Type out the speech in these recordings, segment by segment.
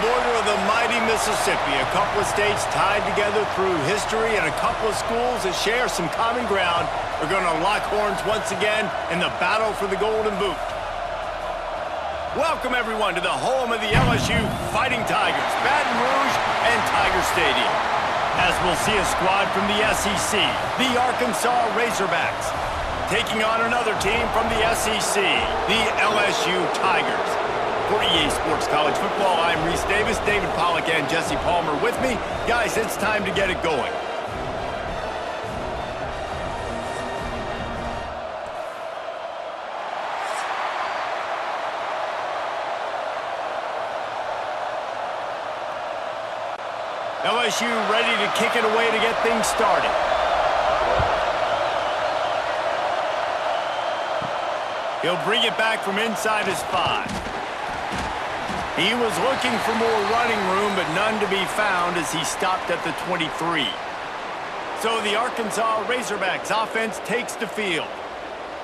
border of the mighty Mississippi, a couple of states tied together through history and a couple of schools that share some common ground are going to lock horns once again in the battle for the Golden Boot. Welcome, everyone, to the home of the LSU Fighting Tigers, Baton Rouge and Tiger Stadium. As we'll see a squad from the SEC, the Arkansas Razorbacks, taking on another team from the SEC, the LSU Tigers. For EA Sports College Football, I'm Reese Davis, David Pollack and Jesse Palmer with me. Guys, it's time to get it going. LSU ready to kick it away to get things started. He'll bring it back from inside his 5. He was looking for more running room, but none to be found as he stopped at the 23. So the Arkansas Razorbacks offense takes the field.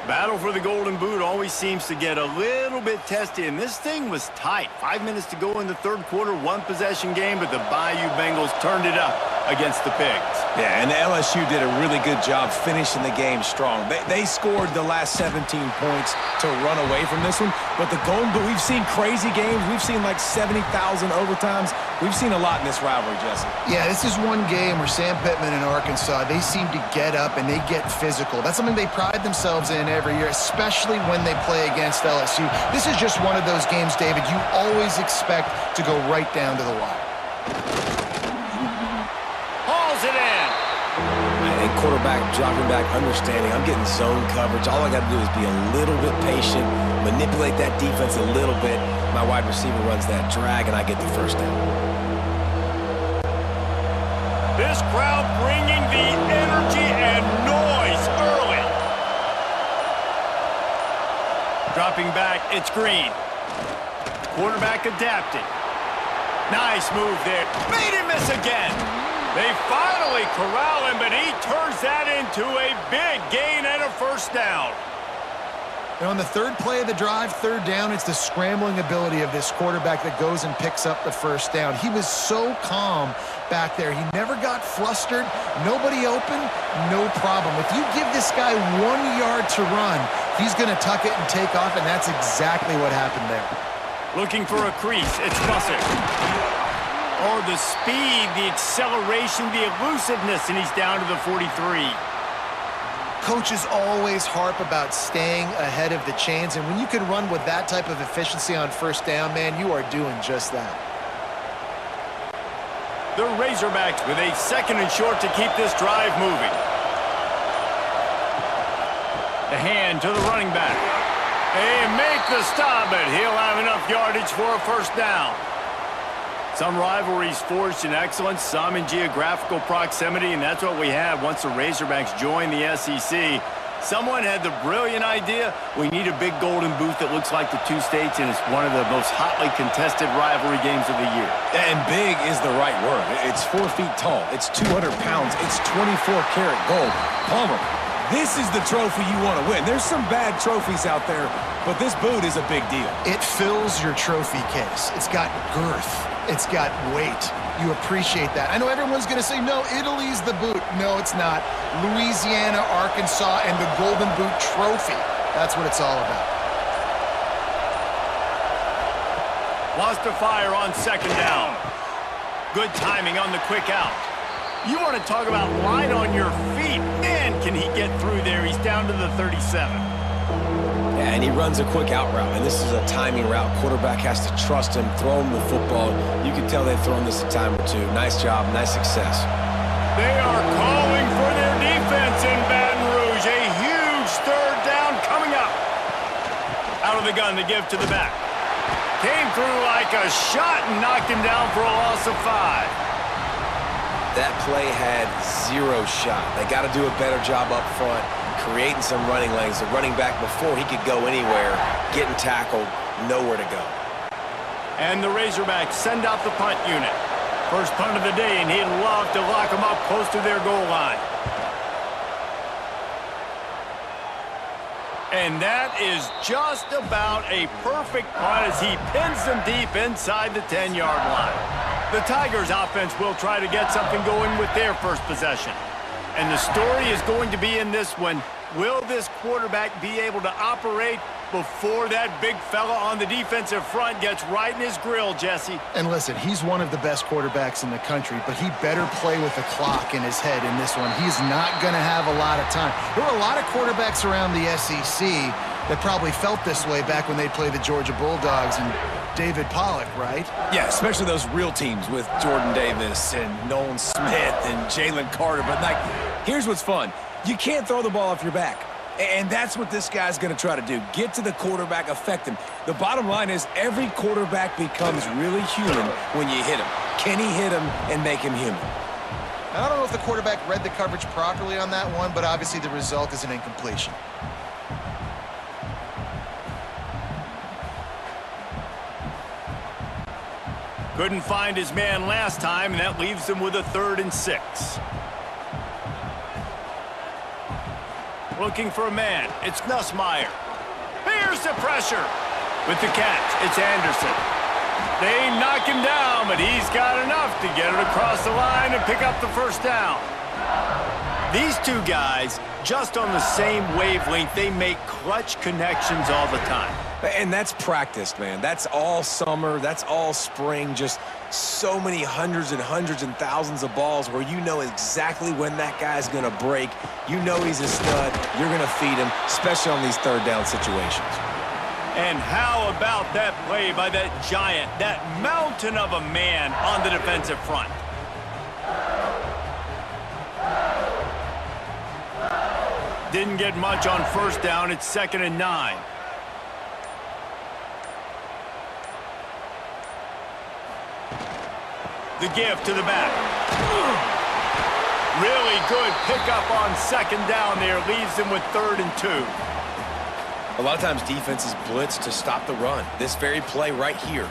Battle for the Golden Boot always seems to get a little bit testy, and this thing was tight. 5 minutes to go in the third quarter, one-possession game, but the Bayou Bengals turned it up against the Pigs. Yeah, and the LSU did a really good job finishing the game strong. They scored the last 17 points to run away from this one, but the Golden Boot, we've seen crazy games. We've seen like 70,000 overtimes. We've seen a lot in this rivalry, Jesse. Yeah, this is one game where Sam Pittman and Arkansas, they seem to get up and they get physical. That's something they pride themselves in every year, especially when they play against LSU. This is just one of those games, David, you always expect to go right down to the wire. Hauls it in. And quarterback dropping back, understanding, I'm getting zone coverage. All I got to do is be a little bit patient, manipulate that defense a little bit. My wide receiver runs that drag, and I get the first down. This crowd bringing the energy and noise early. Dropping back, it's Green. Quarterback adapting. Nice move there. Made him miss again. They finally corral him, but he turns that into a big gain and a first down. And on the third play of the drive, third down, it's the scrambling ability of this quarterback that goes and picks up the first down. He was so calm back there. He never got flustered. Nobody open, no problem. If you give this guy 1 yard to run, he's going to tuck it and take off, and that's exactly what happened there. Looking for a crease. It's Bussett. Oh, the speed, the acceleration, the elusiveness, and he's down to the 43. Coaches always harp about staying ahead of the chains, and when you can run with that type of efficiency on first down, man, you are doing just that. The Razorbacks with a second and short to keep this drive moving. The hand to the running back. They make the stop, but he'll have enough yardage for a first down. Some rivalries forged in excellence, some in geographical proximity, and that's what we have once the Razorbacks joined the SEC. Someone had the brilliant idea, we need a big Golden Boot that looks like the two states, and it's one of the most hotly contested rivalry games of the year. And big is the right word. It's 4 feet tall. It's 200 pounds. It's 24-karat gold. Palmer, this is the trophy you want to win. There's some bad trophies out there, but this boot is a big deal. It fills your trophy case. It's got girth. It's got weight. You appreciate that. I know everyone's going to say, no, Italy's the boot. No, it's not. Louisiana, Arkansas, and the Golden Boot Trophy. That's what it's all about. Lost to fire on second down. Good timing on the quick out. You want to talk about light on your feet. Man, can he get through there. He's down to the 37. Yeah, and he runs a quick out route, and this is a timing route. Quarterback has to trust him, throw him the football. You can tell they've thrown this a time or two. Nice job, nice success. They are calling for their defense in Baton Rouge. A huge third down coming up. Out of the gun to give to the back. Came through like a shot and knocked him down for a loss of 5. That play had 0 shot. They got to do a better job up front, creating some running lanes. The running back, before he could go anywhere, getting tackled, nowhere to go. And the Razorbacks send out the punt unit. First punt of the day, and he'd love to lock them up close to their goal line. And that is just about a perfect punt as he pins them deep inside the 10-yard line. The Tigers offense will try to get something going with their first possession. And the story is going to be in this one. Will this quarterback be able to operate before that big fella on the defensive front gets right in his grill, Jesse? And listen, he's one of the best quarterbacks in the country, but he better play with the clock in his head in this one. He's not going to have a lot of time. There were a lot of quarterbacks around the SEC that probably felt this way back when they'd play the Georgia Bulldogs and David Pollock, right? Yeah, especially those real teams with Jordan Davis and Nolan Smith and Jalen Carter. But, like, here's what's fun. You can't throw the ball off your back. And that's what this guy's going to try to do. Get to the quarterback, affect him. The bottom line is every quarterback becomes really human when you hit him. Can he hit him and make him human? I don't know if the quarterback read the coverage properly on that one, but obviously the result is an incompletion. Couldn't find his man last time, and that leaves him with a 3rd and 6. Looking for a man. It's Nussmeier. Here's the pressure. With the catch, it's Anderson. They knock him down, but he's got enough to get it across the line and pick up the first down. These two guys, just on the same wavelength, they make clutch connections all the time. And that's practiced, man. That's all summer. That's all spring. Just so many hundreds and thousands of balls where you know exactly when that guy's going to break. You know he's a stud. You're going to feed him, especially on these 3rd down situations. And how about that play by that giant, that mountain of a man on the defensive front? Didn't get much on 1st down. It's 2nd and 9. The give to the back. Really good pickup on 2nd down there. Leaves him with 3rd and 2. A lot of times defenses blitz to stop the run. This very play right here.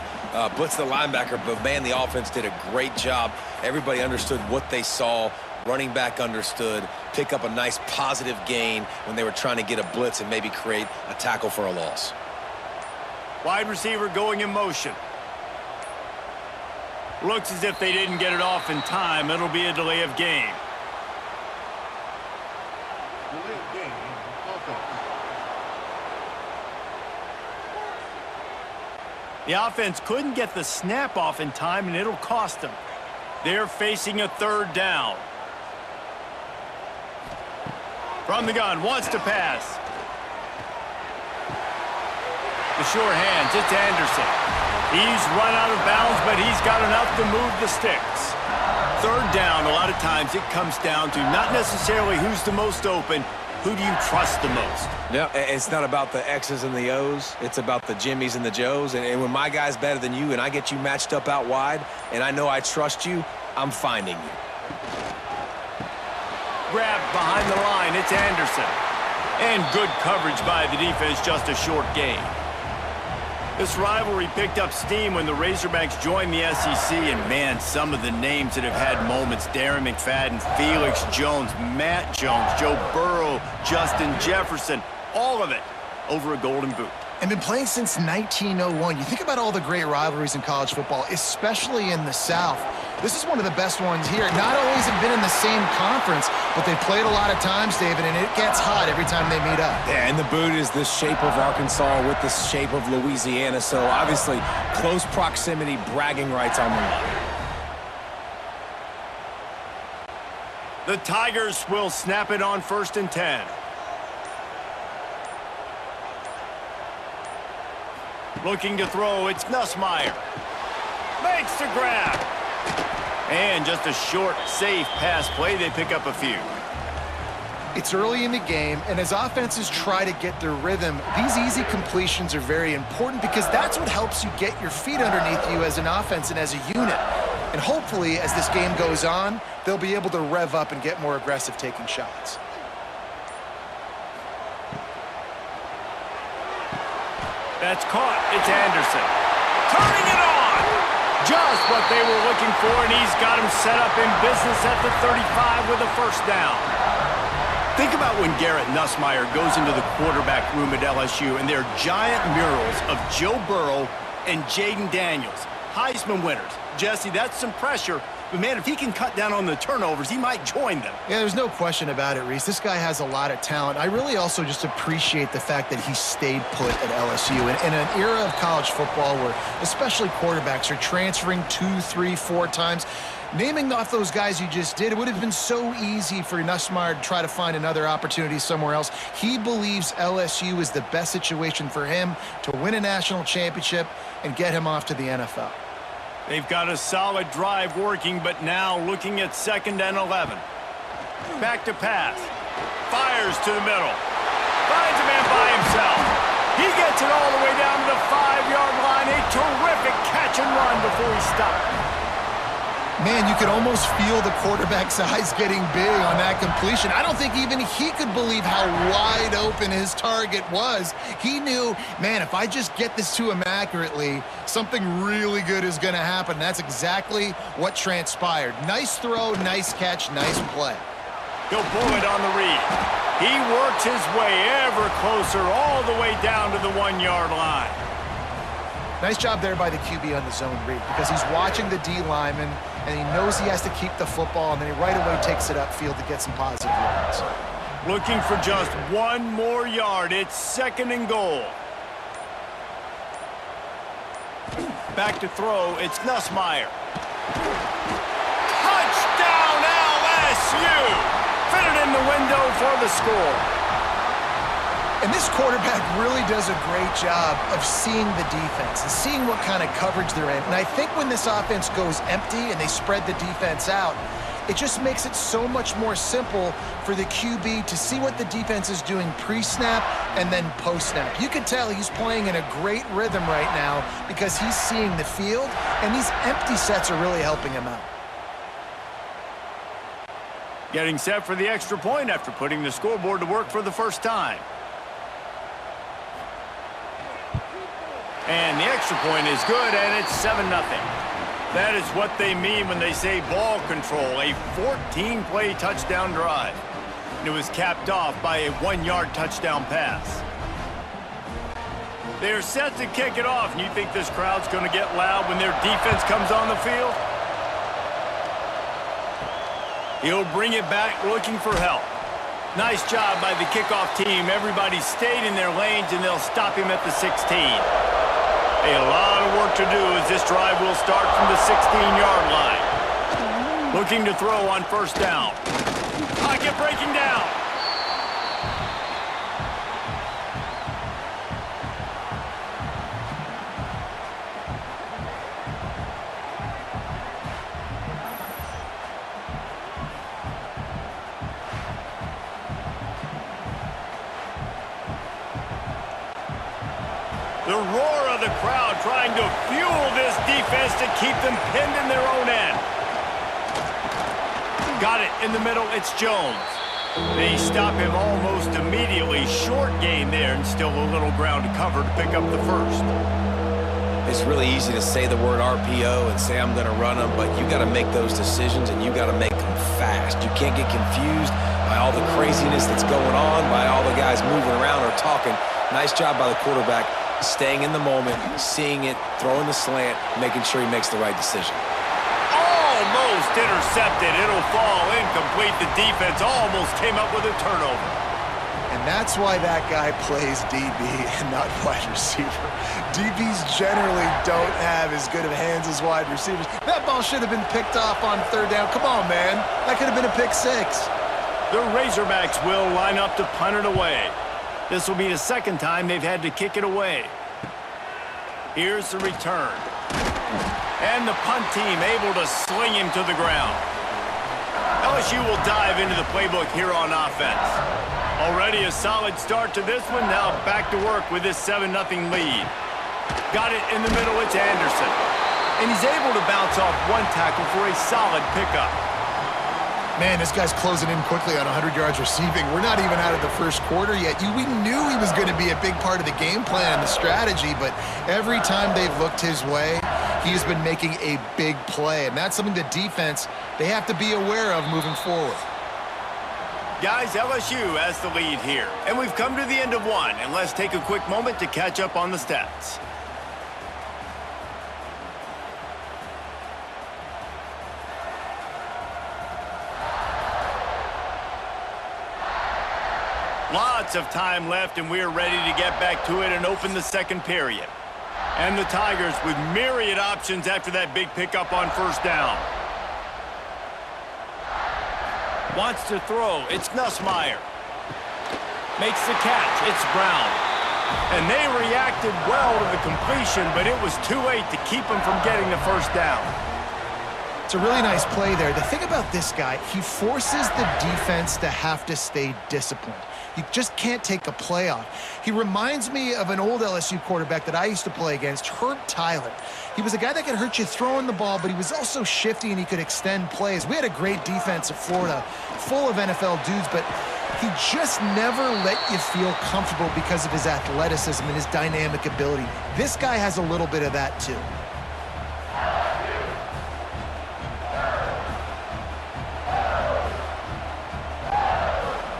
Blitz the linebacker, but man, the offense did a great job. Everybody understood what they saw. Running back understood. Pick up a nice positive gain when they were trying to get a blitz and maybe create a tackle for a loss. Wide receiver going in motion. Looks as if they didn't get it off in time. It'll be a delay of game. The offense couldn't get the snap off in time, and it'll cost them. They're facing a 3rd down. From the gun, wants to pass. The sure hands, it's Anderson. He's run out of bounds, but he's got enough to move the sticks. 3rd down, a lot of times it comes down to not necessarily who's the most open, who do you trust the most? Yeah, it's not about the X's and the O's. It's about the Jimmies and the Joes. And when my guy's better than you and I get you matched up out wide and I know I trust you, I'm finding you. Grabbed behind the line, it's Anderson. And good coverage by the defense, just a short gain. This rivalry picked up steam when the Razorbacks joined the SEC, and man, some of the names that have had moments: Darren McFadden, Felix Jones, Matt Jones, Joe Burrow, Justin Jefferson, all of it over a golden boot. And been playing since 1901. You think about all the great rivalries in college football, especially in the South. This is one of the best ones here. Not only has it been in the same conference, but they played a lot of times, David, and it gets hot every time they meet up. Yeah, and the boot is the shape of Arkansas with the shape of Louisiana, so obviously close proximity, bragging rights on the line. The Tigers will snap it on 1st and 10. Looking to throw, it's Nussmeier. Makes the grab. And just a short, safe pass play. They pick up a few. It's early in the game, and as offenses try to get their rhythm, these easy completions are very important because that's what helps you get your feet underneath you as an offense and as a unit. And hopefully, as this game goes on, they'll be able to rev up and get more aggressive taking shots. That's caught. It's Anderson. Turning it on! Just what they were looking for, and he's got him set up in business at the 35 with a 1st down. Think about when Garrett Nussmeier goes into the quarterback room at LSU and there are giant murals of Joe Burrow and Jaden Daniels, Heisman winners. Jesse, that's some pressure. But, man, if he can cut down on the turnovers, he might join them. Yeah, there's no question about it, Reese. This guy has a lot of talent. I really also just appreciate the fact that he stayed put at LSU. In an era of college football where especially quarterbacks are transferring 2, 3, 4 times, naming off those guys you just did, it would have been so easy for Nussmeier to try to find another opportunity somewhere else. He believes LSU is the best situation for him to win a national championship and get him off to the NFL. They've got a solid drive working, but now looking at 2nd and 11. Back to pass. Fires to the middle. Finds a man by himself. He gets it all the way down to the 5-yard line. A terrific catch and run before he stopped. Man, you could almost feel the quarterback's eyes getting big on that completion. I don't think even he could believe how wide open his target was. He knew, man, if I just get this to him accurately, something really good is going to happen. That's exactly what transpired. Nice throw, nice catch, nice play. He'll pull it on the read. He works his way ever closer all the way down to the 1-yard line. Nice job there by the QB on the zone read because he's watching the D lineman and he knows he has to keep the football, and then he right away takes it upfield to get some positive yards. Looking for just 1 more yard. It's 2nd and goal. Back to throw. It's Nussmeier. Touchdown LSU! Fitted in the window for the score. And this quarterback really does a great job of seeing the defense and seeing what kind of coverage they're in. And I think when this offense goes empty and they spread the defense out, it just makes it so much more simple for the QB to see what the defense is doing pre-snap and then post-snap. You can tell he's playing in a great rhythm right now because he's seeing the field, and these empty sets are really helping him out. Getting set for the extra point after putting the scoreboard to work for the first time. And the extra point is good, and it's 7-0. That is what they mean when they say ball control, a 14-play touchdown drive. And it was capped off by a 1-yard touchdown pass. They're set to kick it off, and you think this crowd's going to get loud when their defense comes on the field? He'll bring it back looking for help. Nice job by the kickoff team. Everybody stayed in their lanes, and they'll stop him at the 16. A lot of work to do as this drive will start from the 16-yard line. Looking to throw on 1st down. Pocket breaking down. The roar of the crowd trying to fuel this defense to keep them pinned in their own end. Got it in the middle. It's Jones. They stop him almost immediately. Short gain there and still a little ground to cover to pick up the 1st. It's really easy to say the word RPO and say I'm going to run them, but you got to make those decisions and you got to make them fast. You can't get confused by all the craziness that's going on, by all the guys moving around or talking. Nice job by the quarterback. Staying in the moment, seeing it, throwing the slant, making sure he makes the right decision. Almost intercepted. It'll fall incomplete. The defense almost came up with a turnover. And that's why that guy plays DB and not wide receiver. DBs generally don't have as good of hands as wide receivers. That ball should have been picked off on 3rd down. Come on, man. That could have been a pick 6. The Razorbacks will line up to punt it away. This will be the 2nd time they've had to kick it away. Here's the return. And the punt team able to sling him to the ground. LSU will dive into the playbook here on offense. Already a solid start to this one. Now back to work with this 7-0 lead. Got it in the middle. It's Anderson. And he's able to bounce off 1 tackle for a solid pickup. Man, this guy's closing in quickly on 100 yards receiving. We're not even out of the 1st quarter yet. We knew he was going to be a big part of the game plan and the strategy, but every time they've looked his way, he's been making a big play. And that's something the defense, they have to be aware of moving forward. Guys, LSU has the lead here. And we've come to the end of one. And let's take a quick moment to catch up on the stats. Lots of time left, and we're ready to get back to it and open the second period. And the Tigers with myriad options after that big pickup on first down. Wants to throw. It's Nussmeier. Makes the catch. It's Brown. And they reacted well to the completion, but it was too late to keep them from getting the first down. It's a really nice play there. The thing about this guy, he forces the defense to have to stay disciplined. You just can't take a play off. He reminds me of an old LSU quarterback that I used to play against, Herb Tyler. He was a guy that could hurt you throwing the ball, but he was also shifty and he could extend plays. We had a great defense at Florida, full of NFL dudes, but he just never let you feel comfortable because of his athleticism and his dynamic ability. This guy has a little bit of that too.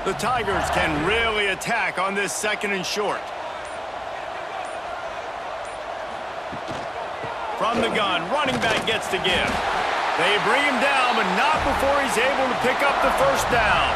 The Tigers can really attack on this second and short. From the gun, running back gets to give. They bring him down, but not before he's able to pick up the first down.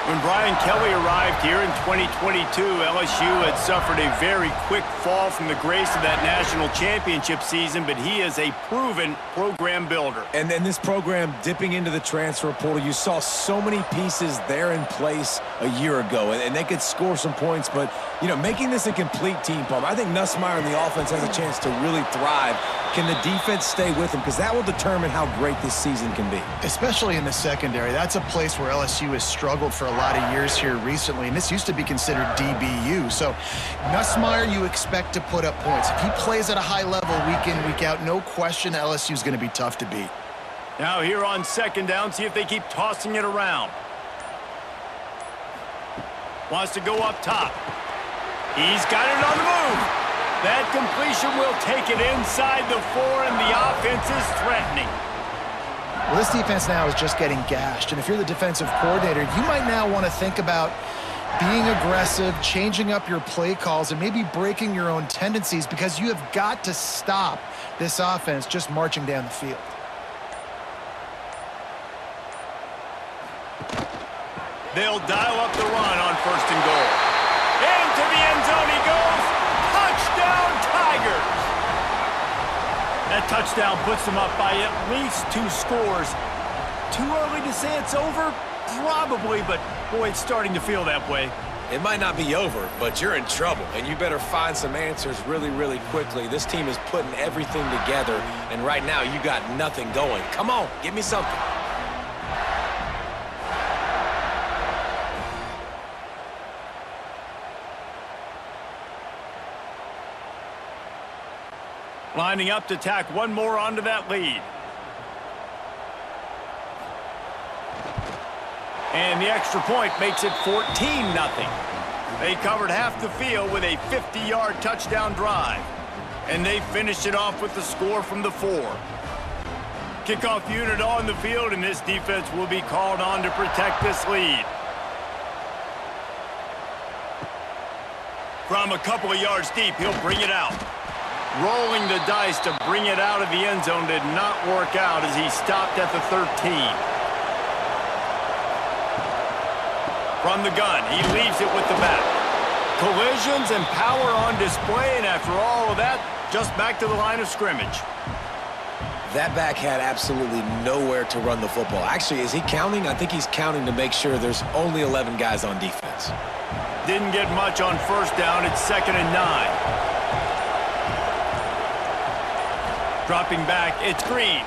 When Brian Kelly arrived here in 2022, LSU had suffered a very quick fall from the grace of that national championship season, but he is a proven program builder. And then this program dipping into the transfer portal, you saw so many pieces there in place a year ago, and they could score some points, but, you know, making this a complete team, Paul, I think Nussmeier and the offense has a chance to really thrive. Can the defense stay with him? Because that will determine how great this season can be. Especially in the secondary. That's a place where LSU has struggled for a lot of years here recently, and this used to be considered DBU. So Nussmeier, you expect to put up points. If he plays at a high level week in, week out, no question LSU is going to be tough to beat. Now here on second down, see if they keep tossing it around. Wants to go up top. He's got it on the move. That completion will take it inside the 4, and the offense is threatening. Well, this defense now is just getting gashed, and if you're the defensive coordinator, you might now want to think about being aggressive, changing up your play calls, and maybe breaking your own tendencies, because you have got to stop this offense just marching down the field. They'll dial up the run on first and goal. Into the end zone he goes. Touchdown, Tigers! That touchdown puts them up by at least 2 scores. Too early to say it's over? Probably, but boy, it's starting to feel that way. It might not be over, but you're in trouble, and you better find some answers really, really quickly. This team is putting everything together, and right now you got nothing going. Come on, give me something. Lining up to tack one more onto that lead. And the extra point makes it 14-0. They covered half the field with a 50-yard touchdown drive. And they finished it off with the score from the 4. Kickoff unit on the field, and this defense will be called on to protect this lead. From a couple of yards deep, he'll bring it out. Rolling the dice to bring it out of the end zone did not work out as he stopped at the 13. From the gun, he leaves it with the back. Collisions and power on display, and after all of that, just back to the line of scrimmage. That back had absolutely nowhere to run the football. Actually, is he counting? I think he's counting to make sure there's only 11 guys on defense. Didn't get much on first down. It's 2nd and 9. Dropping back, it's Green.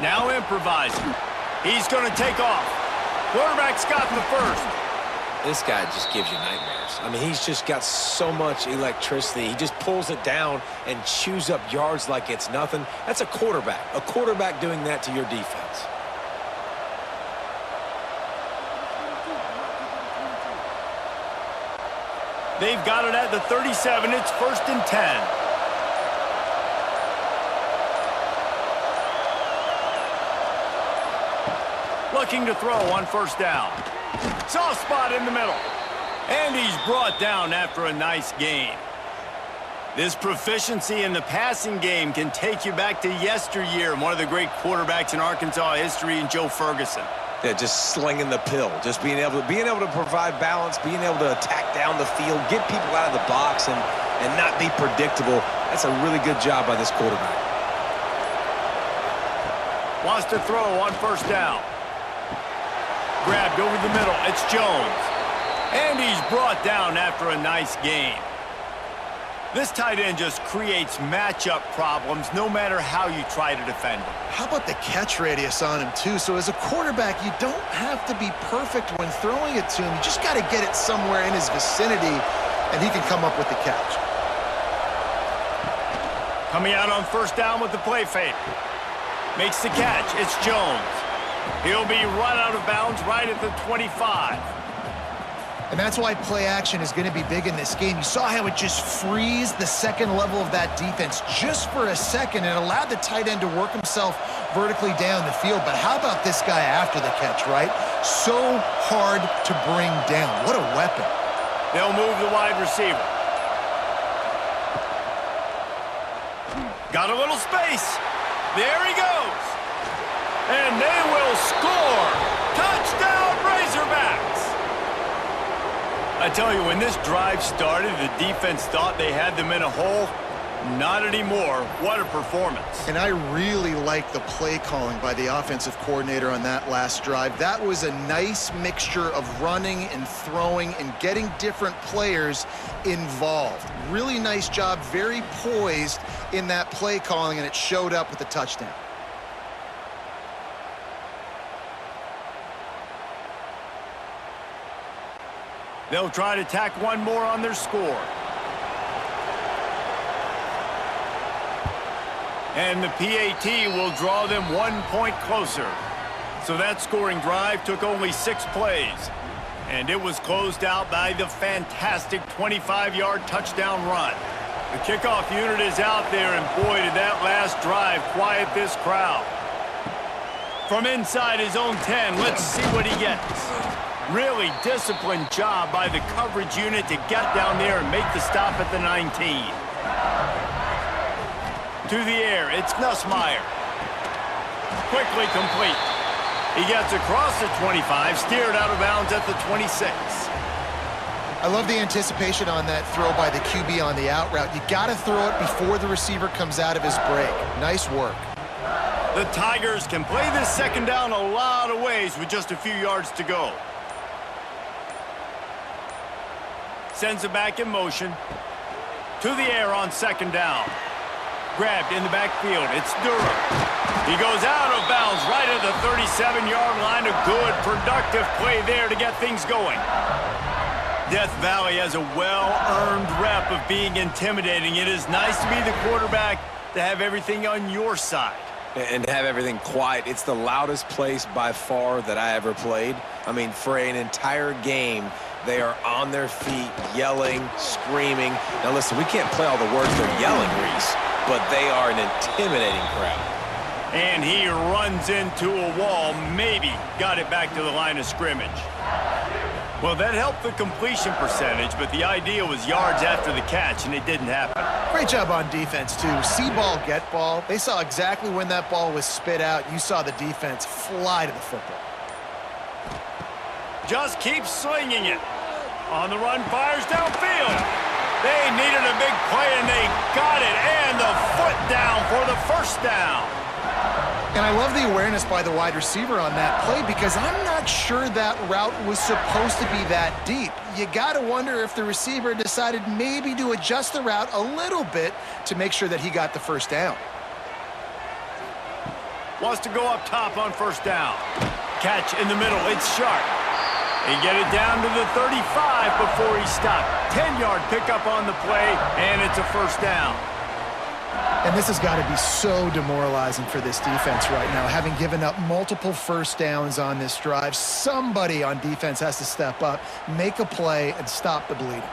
Now improvising. He's going to take off. Quarterback's got the first. This guy just gives you nightmares. I mean, he's just got so much electricity. He just pulls it down and chews up yards like it's nothing. That's a quarterback. A quarterback doing that to your defense. They've got it at the 37. It's 1st and 10. Looking to throw on first down. Soft spot in the middle. And he's brought down after a nice gain. This proficiency in the passing game can take you back to yesteryear, one of the great quarterbacks in Arkansas history, in Joe Ferguson. Yeah, just slinging the pill, just being able to provide balance, being able to attack down the field, get people out of the box, and not be predictable. That's a really good job by this quarterback. Wants to throw on first down. Grabbed over the middle. It's Jones. And he's brought down after a nice gain. This tight end just creates matchup problems no matter how you try to defend him. How about the catch radius on him, too? So as a quarterback, you don't have to be perfect when throwing it to him. You just got to get it somewhere in his vicinity, and he can come up with the catch. Coming out on first down with the play fake. Makes the catch. It's Jones. He'll be run out of bounds right at the 25. And that's why play action is going to be big in this game. You saw how it just frees the second level of that defense just for a second and allowed the tight end to work himself vertically down the field. But how about this guy after the catch, right? So hard to bring down. What a weapon. They'll move the wide receiver. Got a little space. There he goes. And they will score. Touchdown, Razorbacks. I tell you, when this drive started, the defense thought they had them in a hole. Not anymore. What a performance. And I really like the play calling by the offensive coordinator on that last drive. That was a nice mixture of running and throwing and getting different players involved. Really nice job, very poised in that play calling, and it showed up with a touchdown. They'll try to tack one more on their score. And the PAT will draw them 1 point closer. So that scoring drive took only 6 plays. And it was closed out by the fantastic 25-yard touchdown run. The kickoff unit is out there, and boy, did that last drive quiet this crowd. From inside his own 10, let's see what he gets. Really disciplined job by the coverage unit to get down there and make the stop at the 19. To the air, it's Nussmeier. Quickly complete. He gets across the 25, steered out of bounds at the 26. I love the anticipation on that throw by the QB on the out route. You got to throw it before the receiver comes out of his break. Nice work. The Tigers can play this second down a lot of ways with just a few yards to go. Sends it back in motion. To the air on second down. Grabbed in the backfield. It's Durham. He goes out of bounds right at the 37-yard line. A good, productive play there to get things going. Death Valley has a well-earned rep of being intimidating. It is nice to be the quarterback, to have everything on your side. And have everything quiet. It's the loudest place by far that I ever played. I mean, for an entire game, they are on their feet, yelling, screaming. Now, listen, we can't play all the words they're yelling, Reese, but they are an intimidating crowd. And he runs into a wall, maybe got it back to the line of scrimmage. Well, that helped the completion percentage, but the idea was yards after the catch, and it didn't happen. Great job on defense, too. See ball, get ball. They saw exactly when that ball was spit out. You saw the defense fly to the football. Just keeps swinging it. On the run, fires downfield. They needed a big play, and they got it. And the foot down for the first down. And I love the awareness by the wide receiver on that play, because I'm not sure that route was supposed to be that deep. You got to wonder if the receiver decided maybe to adjust the route a little bit to make sure that he got the first down. Wants to go up top on first down. Catch in the middle. It's sharp. He get it down to the 35 before he stopped. 10-yard pickup on the play, and it's a first down. And this has got to be so demoralizing for this defense right now. Having given up multiple first downs on this drive, somebody on defense has to step up, make a play, and stop the bleeding.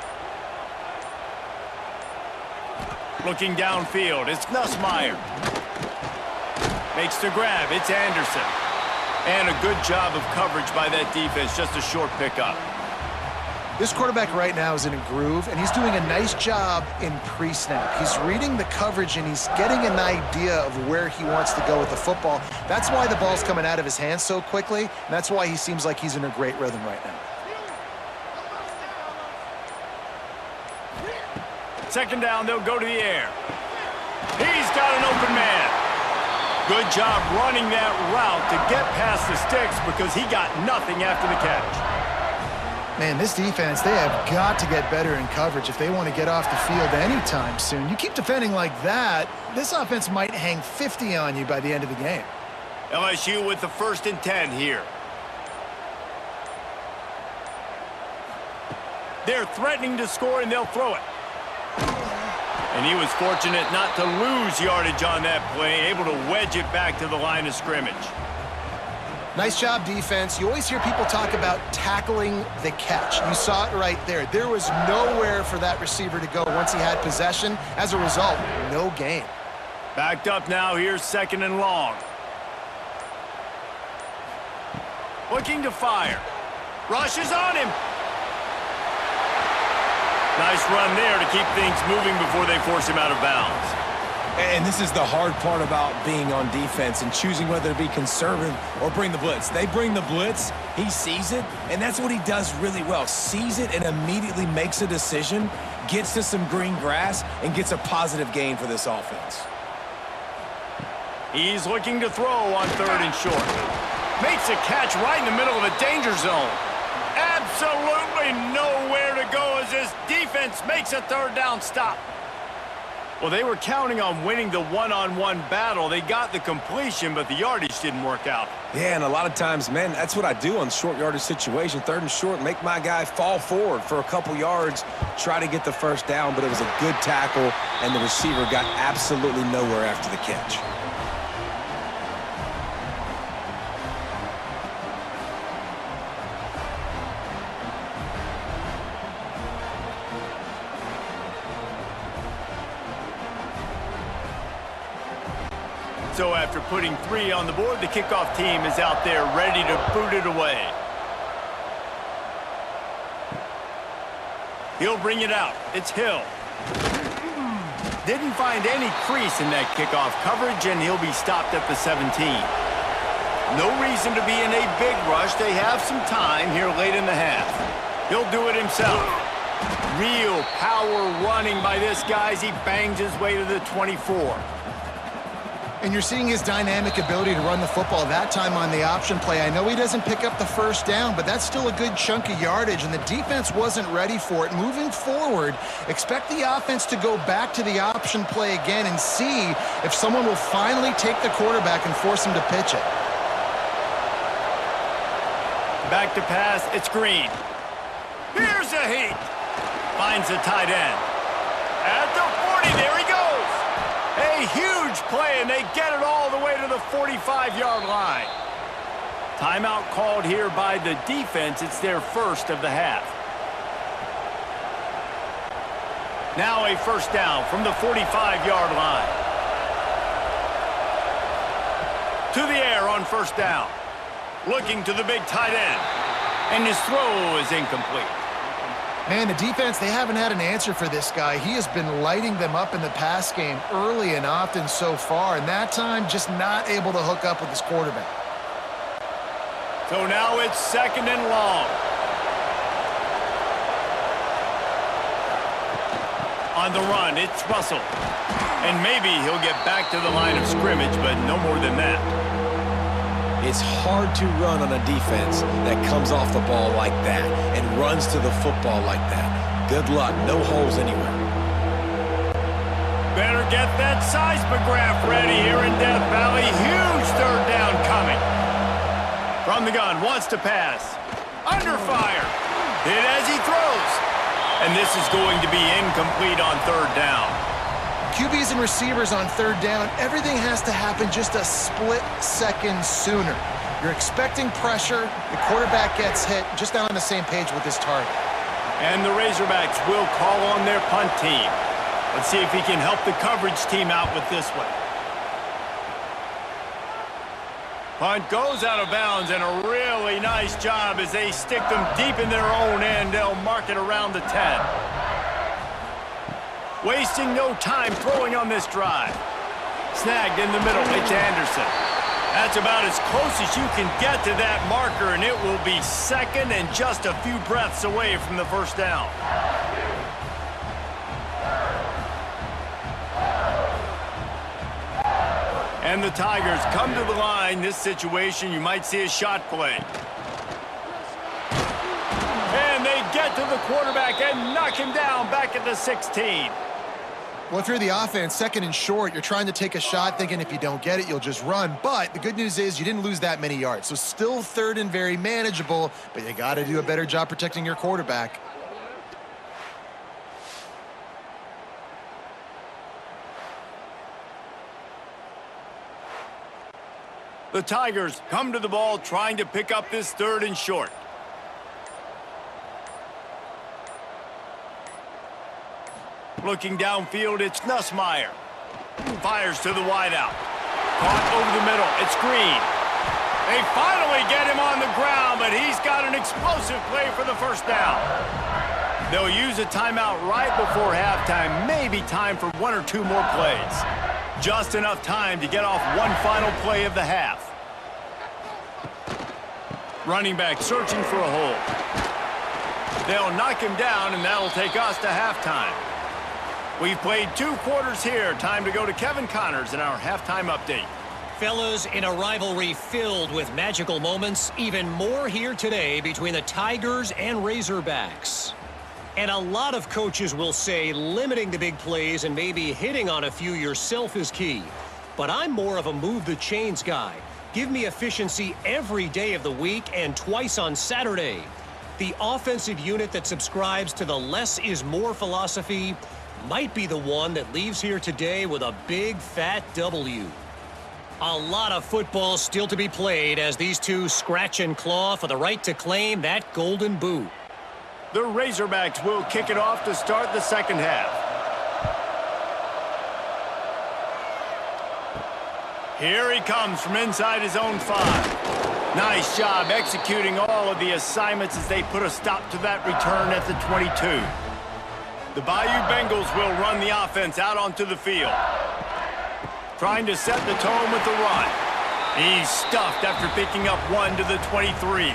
Looking downfield, it's Nussmeier. Makes the grab, it's Anderson. And a good job of coverage by that defense, just a short pickup. This quarterback right now is in a groove, and he's doing a nice job in pre-snap. He's reading the coverage, and he's getting an idea of where he wants to go with the football. That's why the ball's coming out of his hands so quickly, and that's why he seems like he's in a great rhythm right now. Second down, they'll go to the air. He's got an open man. Good job running that route to get past the sticks because he got nothing after the catch. Man, this defense, they have got to get better in coverage if they want to get off the field anytime soon. You keep defending like that, this offense might hang 50 on you by the end of the game. LSU with the 1st and 10 here. They're threatening to score, and they'll throw it. And he was fortunate not to lose yardage on that play, able to wedge it back to the line of scrimmage. Nice job, defense. You always hear people talk about tackling the catch. You saw it right there. There was nowhere for that receiver to go once he had possession. As a result, no gain. Backed up now. Here's 2nd and long. Looking to fire. Rush is on him. Nice run there to keep things moving before they force him out of bounds. And this is the hard part about being on defense and choosing whether to be conservative or bring the blitz. They bring the blitz, he sees it, and that's what he does really well. Sees it and immediately makes a decision, gets to some green grass, and gets a positive gain for this offense. He's looking to throw on 3rd and short. Makes a catch right in the middle of a danger zone. Absolutely nowhere to go as this defense makes a 3rd down stop. Well, they were counting on winning the one-on-one battle. They got the completion, but the yardage didn't work out. Yeah, and a lot of times, man, that's what I do on short yardage situation. 3rd and short, make my guy fall forward for a couple yards, try to get the 1st down, but it was a good tackle, and the receiver got absolutely nowhere after the catch. So after putting 3 on the board, the kickoff team is out there ready to boot it away. He'll bring it out. It's Hill. Didn't find any crease in that kickoff coverage, and he'll be stopped at the 17. No reason to be in a big rush. They have some time here late in the half. He'll do it himself. Real power running by this guy as he bangs his way to the 24. And you're seeing his dynamic ability to run the football, that time on the option play. I know he doesn't pick up the 1st down, but that's still a good chunk of yardage, and the defense wasn't ready for it. Moving forward, expect the offense to go back to the option play again and see if someone will finally take the quarterback and force him to pitch it. Back to pass, it's Green. Here's a heat. Finds the tight end. At the 40, there he goes. A huge play, and they get it all the way to the 45-yard line. Timeout called here by the defense. It's their 1st of the half. Now a 1st down from the 45-yard line. To the air on 1st down. Looking to the big tight end. And his throw is incomplete. Man, the defense, they haven't had an answer for this guy. He has been lighting them up in the pass game early and often so far, and that time just not able to hook up with his quarterback. So now it's 2nd and long. On the run, it's Russell. And maybe he'll get back to the line of scrimmage, but no more than that. It's hard to run on a defense that comes off the ball like that and runs to the football like that. Good luck. No holes anywhere. Better get that seismograph ready here in Death Valley. Huge 3rd down coming. From the gun, wants to pass. Under fire. Hit as he throws. And this is going to be incomplete on 3rd down. QBs and receivers on 3rd down, everything has to happen just a split second sooner. You're expecting pressure, the quarterback gets hit, just not on the same page with his target. And the Razorbacks will call on their punt team. Let's see if he can help the coverage team out with this one. Punt goes out of bounds, and a really nice job as they stick them deep in their own end. They'll mark it around the 10. Wasting no time throwing on this drive. Snagged in the middle. It's Anderson. That's about as close as you can get to that marker, and it will be second and just a few breaths away from the first down. And the Tigers come to the line. This situation, you might see a shot play. And they get to the quarterback and knock him down back at the 16. Well, if you're the offense, second and short, you're trying to take a shot thinking if you don't get it, you'll just run. But the good news is you didn't lose that many yards. So still third and very manageable, but you got to do a better job protecting your quarterback. The Tigers come to the ball trying to pick up this third and short. Looking downfield, it's Nussmeier. Fires to the wideout. Caught over the middle. It's Green. They finally get him on the ground, but he's got an explosive play for the first down. They'll use a timeout right before halftime. Maybe time for one or two more plays. Just enough time to get off one final play of the half. Running back searching for a hole. They'll knock him down, and that'll take us to halftime. We've played 2 quarters here. Time to go to Kevin Connors in our halftime update. Fellas, in a rivalry filled with magical moments, even more here today between the Tigers and Razorbacks. And a lot of coaches will say limiting the big plays and maybe hitting on a few yourself is key. But I'm more of a move the chains guy. Give me efficiency every day of the week and twice on Saturday. The offensive unit that subscribes to the less is more philosophy might be the one that leaves here today with a big fat W. A lot of football still to be played as these two scratch and claw for the right to claim that golden boot. The Razorbacks will kick it off to start the second half. Here he comes from inside his own 5. Nice job executing all of the assignments as they put a stop to that return at the 22. The Bayou Bengals will run the offense out onto the field. Trying to set the tone with the run. He's stuffed after picking up 1 to the 23.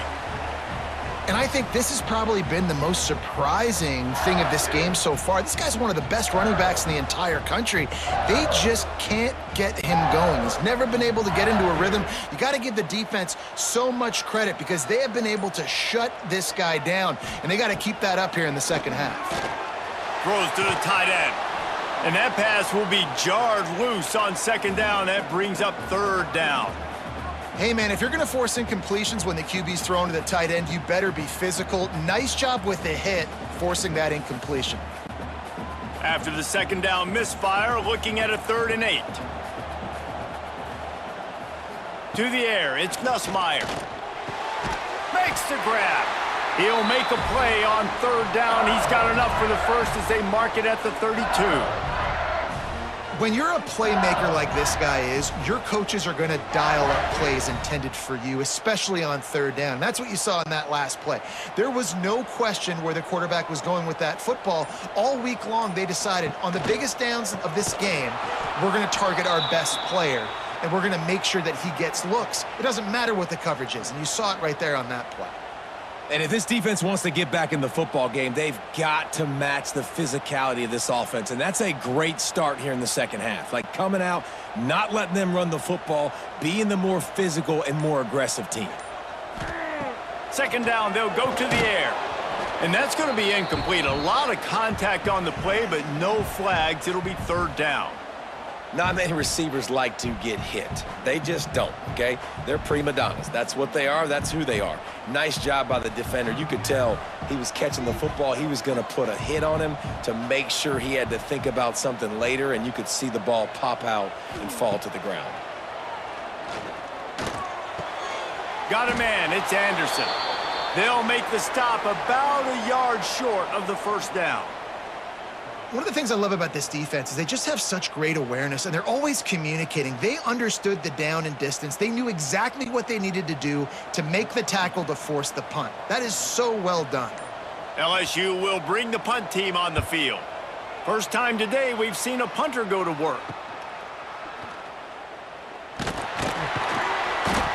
And I think this has probably been the most surprising thing of this game so far. This guy's one of the best running backs in the entire country. They just can't get him going. He's never been able to get into a rhythm. You got to give the defense so much credit because they have been able to shut this guy down, and they got to keep that up here in the second half. Throws to the tight end. And that pass will be jarred loose on second down. That brings up third down. Hey, man, if you're going to force incompletions when the QB's thrown to the tight end, you better be physical. Nice job with the hit, forcing that incompletion. After the second down misfire, looking at a 3rd and 8. To the air, it's Nussmeier. Makes the grab. He'll make a play on 3rd down. He's got enough for the first as they mark it at the 32. When you're a playmaker like this guy is, your coaches are going to dial up plays intended for you, especially on 3rd down. That's what you saw in that last play. There was no question where the quarterback was going with that football. All week long, they decided on the biggest downs of this game, we're going to target our best player, and we're going to make sure that he gets looks. It doesn't matter what the coverage is, and you saw it right there on that play. And if this defense wants to get back in the football game, they've got to match the physicality of this offense. And that's a great start here in the second half. Like coming out, not letting them run the football, being the more physical and more aggressive team. Second down, they'll go to the air. And that's going to be incomplete. A lot of contact on the play, but no flags. It'll be 3rd down. Not many receivers like to get hit. They just don't, okay? They're prima donnas. That's what they are. That's who they are. Nice job by the defender. You could tell he was catching the football. He was going to put a hit on him to make sure he had to think about something later, and you could see the ball pop out and fall to the ground. Got a man. It's Anderson. They'll make the stop about a yard short of the first down. One of the things I love about this defense is they just have such great awareness, and they're always communicating. They understood the down and distance. They knew exactly what they needed to do to make the tackle to force the punt. That is so well done. LSU will bring the punt team on the field. First time today we've seen a punter go to work.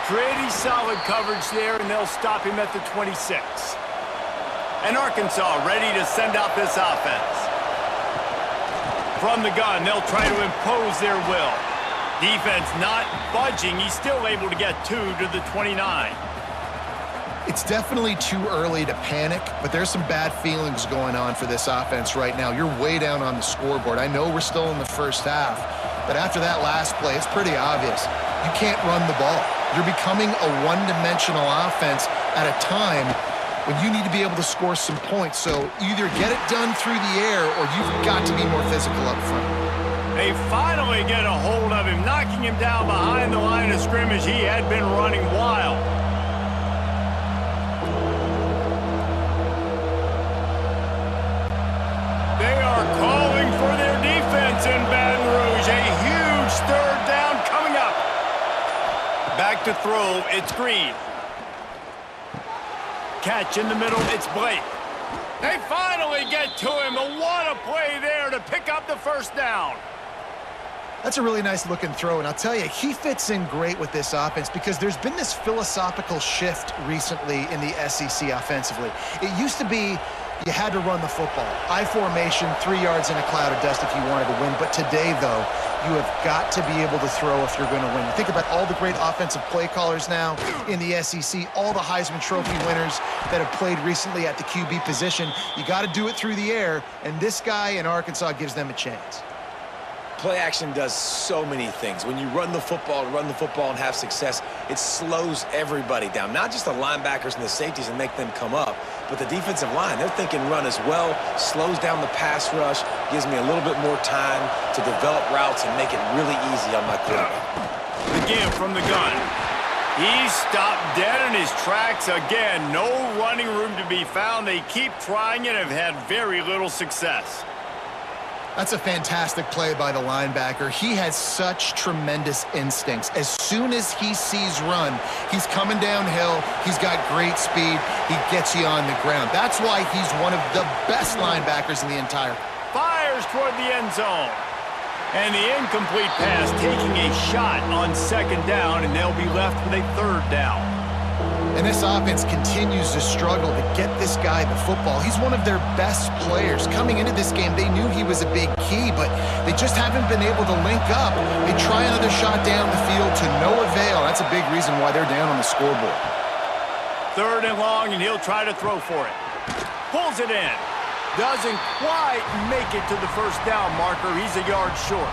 Pretty solid coverage there, and they'll stop him at the 26. And Arkansas ready to send out this offense. From the gun, they'll try to impose their will. Defense not budging. He's still able to get 2 to the 29. It's definitely too early to panic, but there's some bad feelings going on for this offense right now. You're way down on the scoreboard. I know we're still in the first half, but after that last play, it's pretty obvious. You can't run the ball. You're becoming a one-dimensional offense at a time when you need to be able to score some points. So either get it done through the air or you've got to be more physical up front. They finally get a hold of him, knocking him down behind the line of scrimmage. He had been running wild. They are calling for their defense in Baton Rouge. A huge third down coming up. Back to throw, it's Green. Catch in the middle, it's Blake. They finally get to him, but what a play there to pick up the first down. That's a really nice looking throw, and I'll tell you, he fits in great with this offense because there's been this philosophical shift recently in the SEC offensively. It used to be you had to run the football. I formation, 3 yards in a cloud of dust if you wanted to win. But today, though, you have got to be able to throw if you're going to win. You think about all the great offensive play callers now in the SEC, all the Heisman Trophy winners that have played recently at the QB position. You got to do it through the air, and this guy in Arkansas gives them a chance. Play action does so many things. When you run the football and have success, it slows everybody down. Not just the linebackers and the safeties and make them come up, but the defensive line. They're thinking run as well, slows down the pass rush, gives me a little bit more time to develop routes and make it really easy on my quarterback. The give from the gun. He's stopped dead in his tracks again. No running room to be found. They keep trying and have had very little success. That's a fantastic play by the linebacker. He has such tremendous instincts. As soon as he sees run, he's coming downhill. He's got great speed. He gets you on the ground. That's why he's one of the best linebackers in the entire. Fires toward the end zone. And the incomplete pass taking a shot on second down, and they'll be left with a third down. And this offense continues to struggle to get this guy the football. He's one of their best players. Coming into this game, they knew he was a big key, but they just haven't been able to link up. They try another shot down the field to no avail. That's a big reason why they're down on the scoreboard. Third and long, and he'll try to throw for it. Pulls it in. Doesn't quite make it to the first down marker. He's a yard short.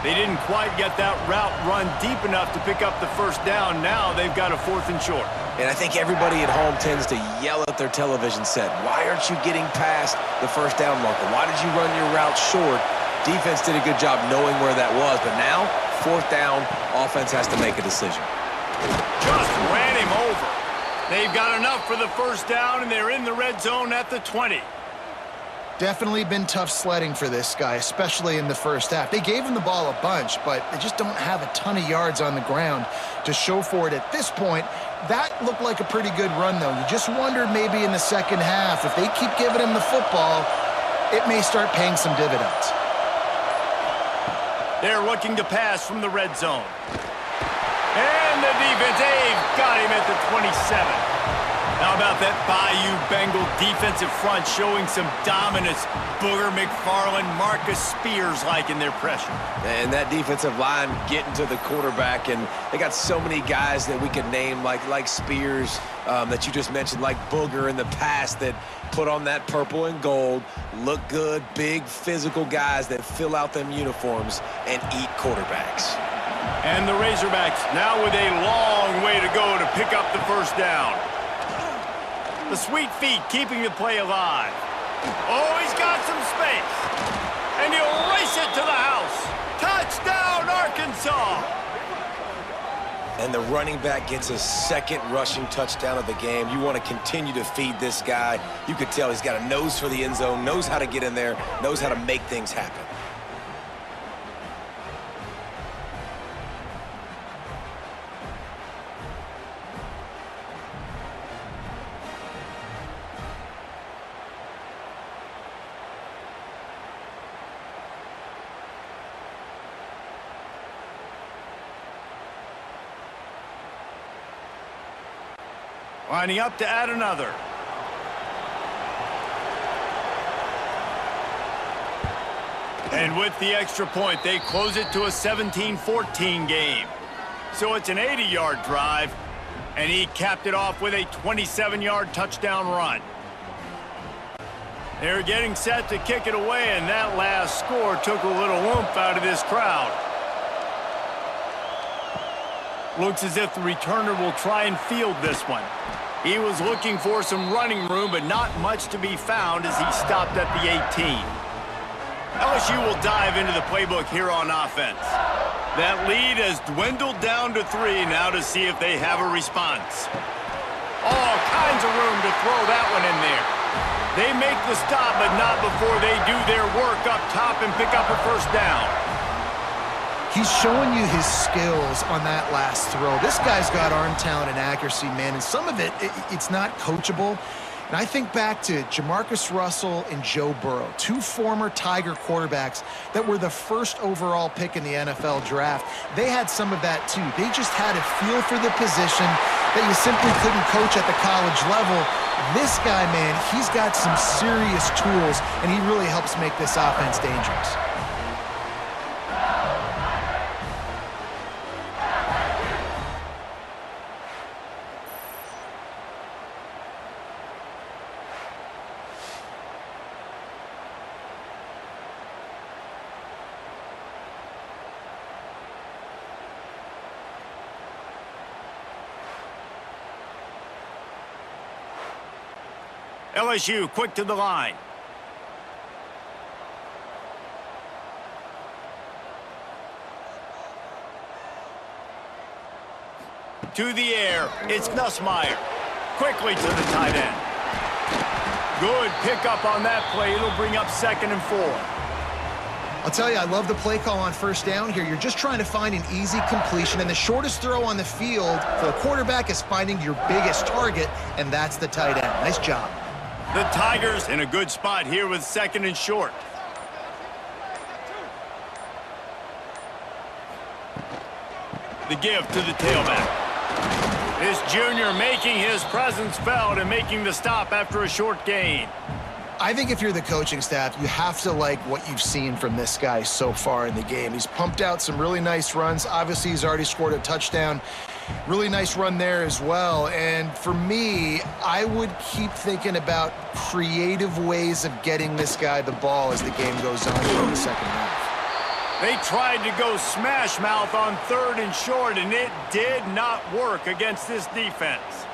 They didn't quite get that route run deep enough to pick up the first down. Now they've got a fourth and short. And I think everybody at home tends to yell at their television set, why aren't you getting past the first down marker? Why did you run your route short? Defense did a good job knowing where that was, but now, fourth down, offense has to make a decision. Just ran him over. They've got enough for the first down, and they're in the red zone at the 20. Definitely been tough sledding for this guy, especially in the first half. They gave him the ball a bunch, but they just don't have a ton of yards on the ground to show for it at this point. That looked like a pretty good run, though. You just wonder maybe in the second half, if they keep giving him the football, it may start paying some dividends. They're looking to pass from the red zone. And the defense, they've got him at the 27. How about that Bayou Bengal defensive front showing some dominance? Booger McFarland, Marcus Spears-like in their pressure. And that defensive line getting to the quarterback, and they got so many guys that we could name like Spears that you just mentioned, like Booger in the past, that put on that purple and gold, look good, big physical guys that fill out them uniforms and eat quarterbacks. And the Razorbacks now with a long way to go to pick up the first down. The sweet feet keeping the play alive. Oh, he's got some space. And he'll race it to the house. Touchdown, Arkansas. And the running back gets his second rushing touchdown of the game. You want to continue to feed this guy. You could tell he's got a nose for the end zone, knows how to get in there, knows how to make things happen. Lining up to add another. And with the extra point, they close it to a 17-14 game. So it's an 80-yard drive, and he capped it off with a 27-yard touchdown run. They're getting set to kick it away, and that last score took a little oomph out of this crowd. Looks as if the returner will try and field this one. He was looking for some running room, but not much to be found as he stopped at the 18. LSU will dive into the playbook here on offense. That lead has dwindled down to 3 now to see if they have a response. All kinds of room to throw that one in there. They make the stop, but not before they do their work up top and pick up a first down. He's showing you his skills on that last throw. This guy's got arm talent and accuracy, man, and some of it's not coachable. And I think back to Jamarcus Russell and Joe Burrow, 2 former Tiger quarterbacks that were the first overall pick in the NFL draft. They had some of that, too. They just had a feel for the position that you simply couldn't coach at the college level. This guy, man, he's got some serious tools, and he really helps make this offense dangerous. LSU quick to the line. To the air, it's Nussmeier. Quickly to the tight end. Good pickup on that play. It'll bring up 2nd and 4. I'll tell you, I love the play call on first down here. You're just trying to find an easy completion, and the shortest throw on the field for the quarterback is finding your biggest target, and that's the tight end. Nice job. The Tigers in a good spot here with 2nd and short. The give to the tailback. This junior making his presence felt and making the stop after a short gain. I think if you're the coaching staff, you have to like what you've seen from this guy so far in the game. He's pumped out some really nice runs. Obviously, he's already scored a touchdown. Really nice run there as well. And for me, I would keep thinking about creative ways of getting this guy the ball as the game goes on in the second half. They tried to go smash mouth on 3rd and short, and it did not work against this defense.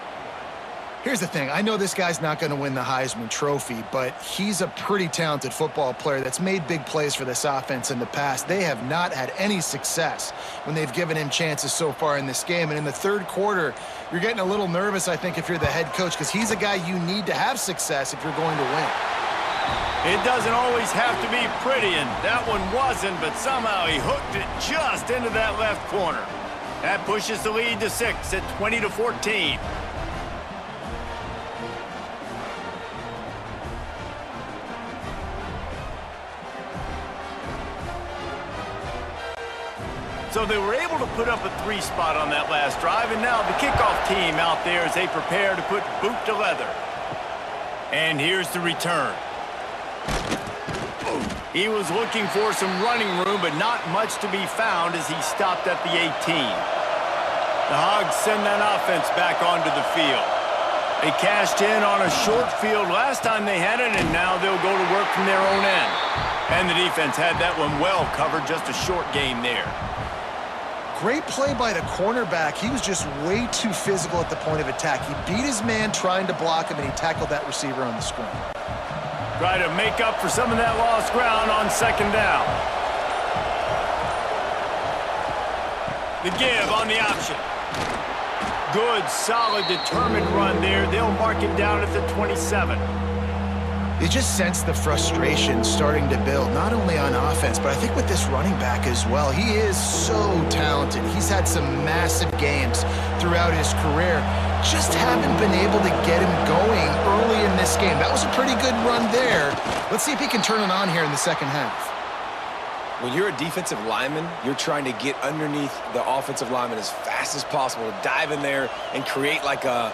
Here's the thing. I know this guy's not going to win the Heisman Trophy, but he's a pretty talented football player that's made big plays for this offense in the past. They have not had any success when they've given him chances so far in this game. And in the 3rd quarter, you're getting a little nervous, I think, if you're the head coach, because he's a guy you need to have success if you're going to win. It doesn't always have to be pretty, and that one wasn't, but somehow he hooked it just into that left corner. That pushes the lead to 6 at 20-14. So they were able to put up a 3 spot on that last drive, and now the kickoff team out there as they prepare to put boot to leather. And here's the return. He was looking for some running room, but not much to be found as he stopped at the 18. The Hogs send that offense back onto the field. They cashed in on a short field last time they had it, and now they'll go to work from their own end. And the defense had that one well covered, just a short gain there. Great play by the cornerback. He was just way too physical at the point of attack. He beat his man trying to block him, and he tackled that receiver on the screen. Try to make up for some of that lost ground on 2nd down. The give on the option. Good, solid, determined run there. They'll mark him down at the 27. You just sense the frustration starting to build, not only on offense, but I think with this running back as well. He is so talented. He's had some massive games throughout his career. Just haven't been able to get him going early in this game. That was a pretty good run there. Let's see if he can turn it on here in the second half. When you're a defensive lineman, you're trying to get underneath the offensive lineman as fast as possible, to dive in there and create like a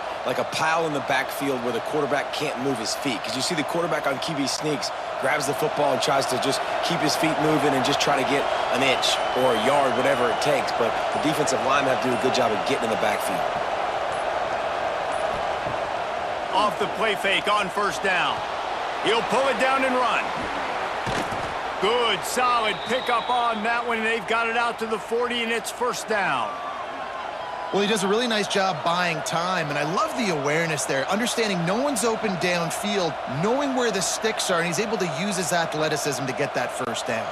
pile in the backfield where the quarterback can't move his feet. Because you see the quarterback on QB sneaks, grabs the football and tries to just keep his feet moving and just try to get an inch or a yard, whatever it takes. But the defensive linemen have to do a good job of getting in the backfield. Off the play fake on first down. He'll pull it down and run. Good, solid pickup on that one, and they've got it out to the 40, and it's first down. Well, he does a really nice job buying time, and I love the awareness there, understanding no one's open downfield, knowing where the sticks are, and he's able to use his athleticism to get that first down.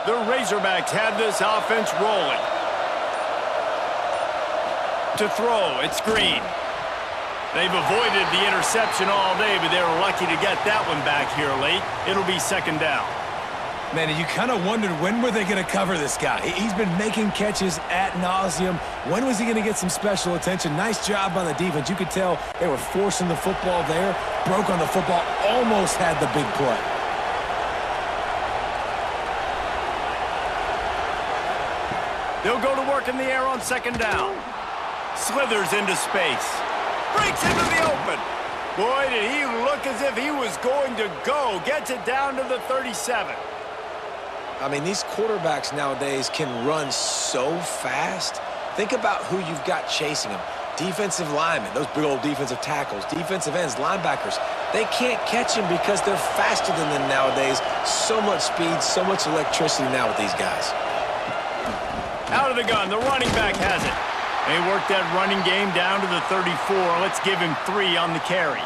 The Razorbacks have this offense rolling. To throw, it's Green. They've avoided the interception all day, but they were lucky to get that one back here late. It'll be second down. Man, you kind of wondered, when were they going to cover this guy? He's been making catches ad nauseum. When was he going to get some special attention? Nice job by the defense. You could tell they were forcing the football there, broke on the football, almost had the big play. They'll go to work in the air on second down. Slithers into space. Breaks into the open. Boy, did he look as if he was going to go. Gets it down to the 37. I mean, these quarterbacks nowadays can run so fast. Think about who you've got chasing them. Defensive linemen, those big old defensive tackles, defensive ends, linebackers. They can't catch them because they're faster than them nowadays. So much speed, so much electricity now with these guys. Out of the gun, the running back has it. They work that running game down to the 34. Let's give him 3 on the carry.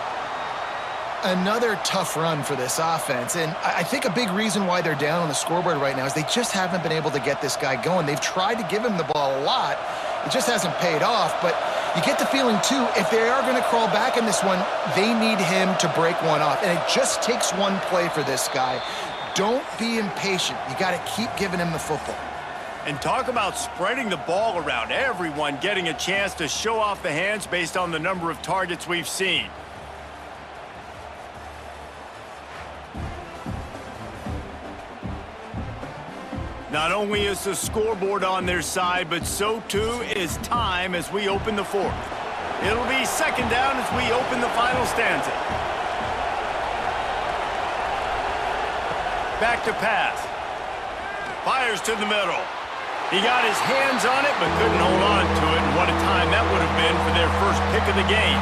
Another tough run for this offense, and I think a big reason why they're down on the scoreboard right now is they just haven't been able to get this guy going. They've tried to give him the ball a lot. It just hasn't paid off, but you get the feeling, too, if they are going to crawl back in this one, they need him to break one off, and it just takes one play for this guy. Don't be impatient. You got to keep giving him the football. And talk about spreading the ball around. Everyone getting a chance to show off the hands based on the number of targets we've seen. Not only is the scoreboard on their side, but so too is time as we open the fourth. It'll be second down as we open the final stanza. Back to pass. Fires to the middle. He got his hands on it, but couldn't hold on to it. And what a time that would have been for their first pick of the game.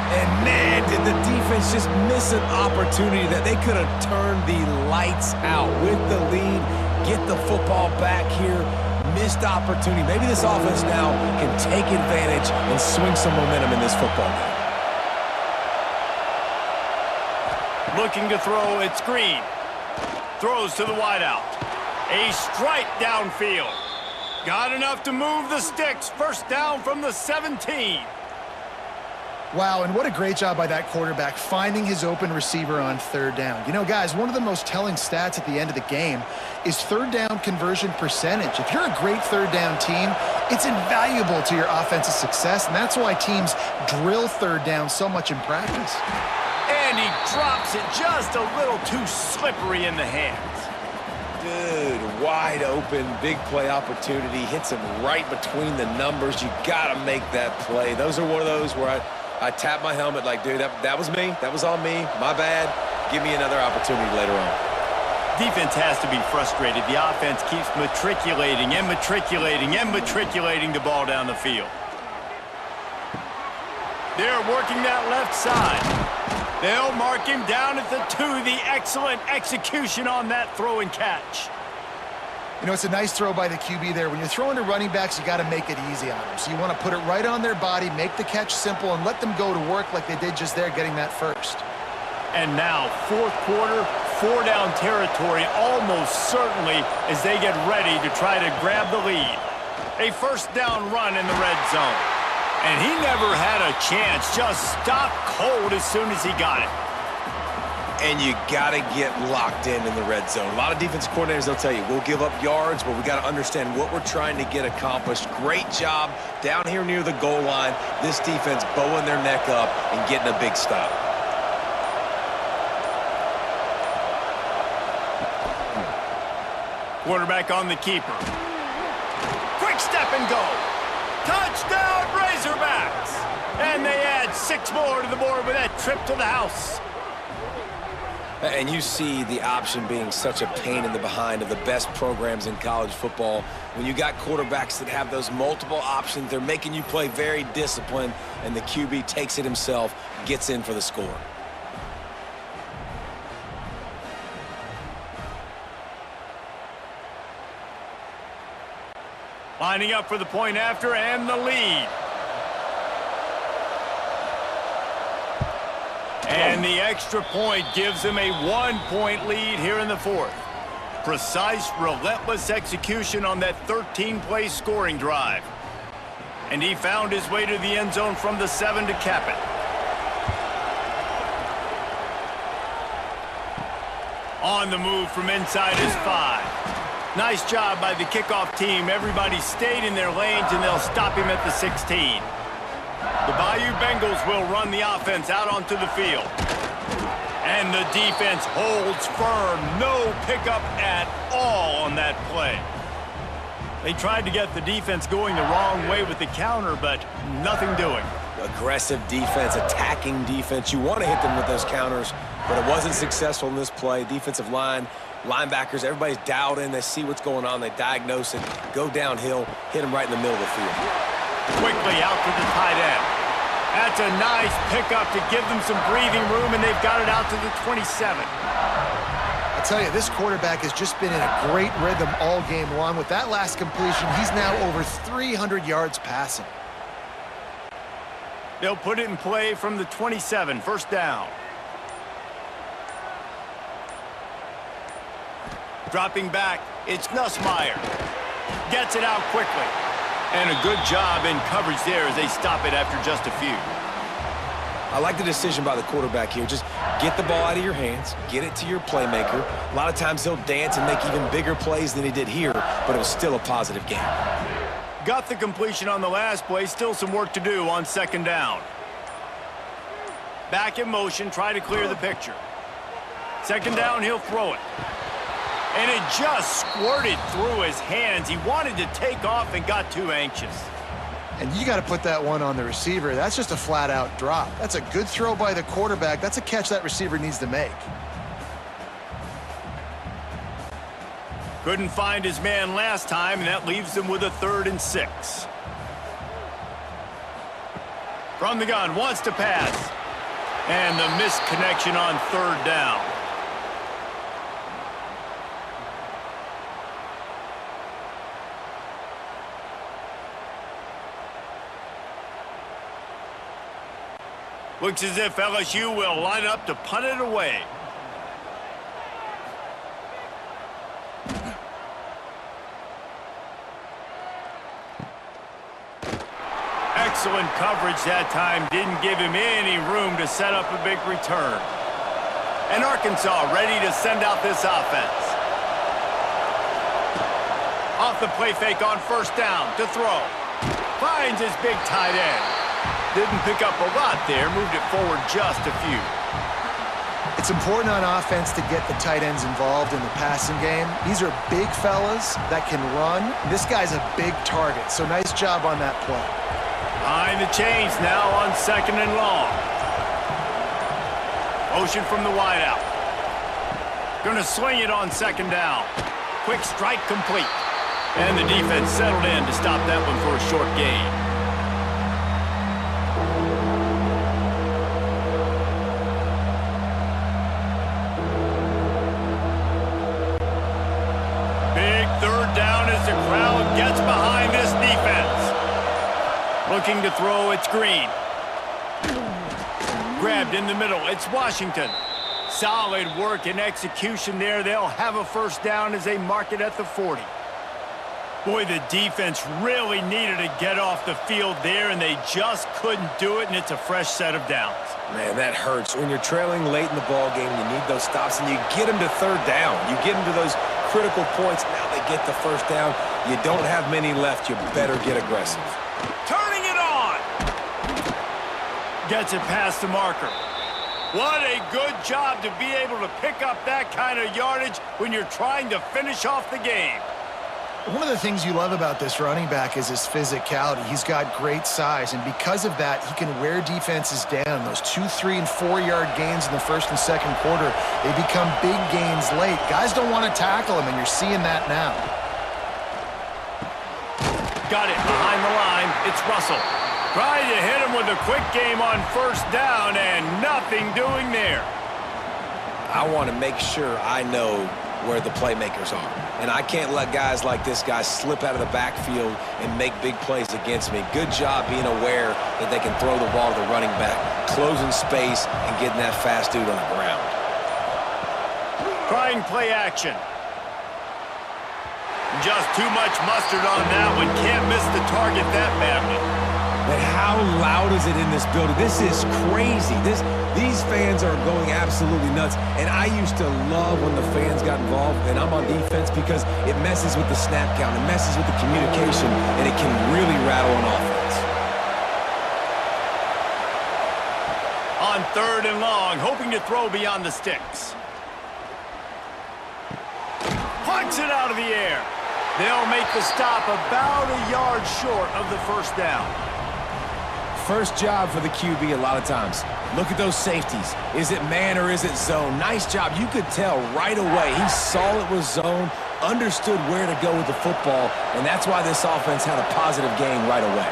And man, did the defense just miss an opportunity that they could have turned the lights out with the lead. Get the football back here. Missed opportunity. Maybe this offense now can take advantage and swing some momentum in this football game. Looking to throw, it's Green. Throws to the wideout. A strike downfield. Got enough to move the sticks. First down from the 17. Wow, and what a great job by that quarterback finding his open receiver on third down. You know, guys, one of the most telling stats at the end of the game is third down conversion percentage. If you're a great third down team, it's invaluable to your offensive success, and that's why teams drill third down so much in practice. And he drops it just a little too slippery in the hands. Dude, wide open, big play opportunity. Hits him right between the numbers. You got to make that play. Those are one of those where I tap my helmet like, dude, that was me. That was on me. My bad. Give me another opportunity later on. Defense has to be frustrated. The offense keeps matriculating and matriculating and matriculating the ball down the field. They're working that left side. They'll mark him down at the 2. The excellent execution on that throw and catch. You know, it's a nice throw by the QB there. When you're throwing to running backs, you got to make it easy on them. So you want to put it right on their body, make the catch simple, and let them go to work like they did just there, getting that first. And now, fourth quarter, 4-down territory almost certainly as they get ready to try to grab the lead. A first down run in the red zone. And he never had a chance. Just stopped cold as soon as he got it. And you got to get locked in the red zone. A lot of defense coordinators, they'll tell you, we'll give up yards, but we got to understand what we're trying to get accomplished. Great job down here near the goal line. This defense bowing their neck up and getting a big stop. Quarterback on the keeper. Quick step and go. Touchdown, Razorbacks! And they add 6 more to the board with that trip to the house. And you see the option being such a pain in the behind of the best programs in college football. When you got quarterbacks that have those multiple options, they're making you play very disciplined, and the QB takes it himself, gets in for the score. Lining up for the point after and the lead. And the extra point gives him a 1-point lead here in the fourth. Precise, relentless execution on that 13-play scoring drive. And he found his way to the end zone from the 7 to cap it. On the move from inside his 5. Nice job by the kickoff team. Everybody stayed in their lanes, and they'll stop him at the 16. The Bayou Bengals will run the offense out onto the field. And the defense holds firm. No pickup at all on that play. They tried to get the defense going the wrong way with the counter, but nothing doing. Aggressive defense, attacking defense. You want to hit them with those counters, but it wasn't successful in this play. Defensive line, linebackers, everybody's dialed in. They see what's going on. They diagnose it, go downhill, hit them right in the middle of the field. Quickly out to the tight end. That's a nice pickup to give them some breathing room, and they've got it out to the 27. I tell you, this quarterback has just been in a great rhythm all game long. With that last completion, he's now over 300 yards passing. They'll put it in play from the 27, first down. Dropping back, it's Nussmeier. Gets it out quickly. And a good job in coverage there as they stop it after just a few. I like the decision by the quarterback here. Just get the ball out of your hands, get it to your playmaker. A lot of times he'll dance and make even bigger plays than he did here, but it was still a positive game. Got the completion on the last play. Still some work to do on second down. Back in motion, try to clear the picture. Second down, he'll throw it. And it just squirted through his hands. He wanted to take off and got too anxious. And you got to put that one on the receiver. That's just a flat-out drop. That's a good throw by the quarterback. That's a catch that receiver needs to make. Couldn't find his man last time, and that leaves him with a 3rd and 6. From the gun, wants to pass. And the missed connection on 3rd down. Looks as if LSU will line up to punt it away. Excellent coverage that time. Didn't give him any room to set up a big return. And Arkansas ready to send out this offense. Off the play fake on first down to throw. Finds his big tight end. Didn't pick up a lot there, moved it forward just a few. It's important on offense to get the tight ends involved in the passing game. These are big fellas that can run. This guy's a big target, so nice job on that play. Behind the chains now on 2nd and long. Motion from the wideout. Gonna swing it on 2nd down. Quick strike complete. And the defense settled in to stop that one for a short gain. Gets behind this defense. Looking to throw, it's Green. Grabbed in the middle, it's Washington. Solid work and execution there. They'll have a first down as they mark it at the 40. Boy, the defense really needed to get off the field there, and they just couldn't do it, and it's a fresh set of downs. Man, that hurts. When you're trailing late in the ball game, you need those stops, and you get them to third down. You get them to those critical points. Now they get the first down. You don't have many left. You better get aggressive. Turning it on. Gets it past the marker. What a good job to be able to pick up that kind of yardage when you're trying to finish off the game. One of the things you love about this running back is his physicality. He's got great size, and because of that, he can wear defenses down. Those 2-, 3-, and 4-yard gains in the first and second quarter, they become big gains late. Guys don't want to tackle him, and you're seeing that now. Got it behind the line. It's Russell. Trying to hit him with a quick game on first down, and nothing doing there. I want to make sure I know where the playmakers are. And I can't let guys like this guy slip out of the backfield and make big plays against me. Good job being aware that they can throw the ball to the running back, closing space, and getting that fast dude on the ground. Trying play action. Just too much mustard on that one. Can't miss the target that badly. But how loud is it in this building? This is crazy. These fans are going absolutely nuts. And I used to love when the fans got involved, and I'm on defense, because it messes with the snap count, it messes with the communication, and it can really rattle an offense. On third and long, hoping to throw beyond the sticks. Punts it out of the air. They'll make the stop about a yard short of the first down. First job for the QB a lot of times. Look at those safeties. Is it man or is it zone? Nice job. You could tell right away. He saw it was zone, understood where to go with the football, and that's why this offense had a positive game right away.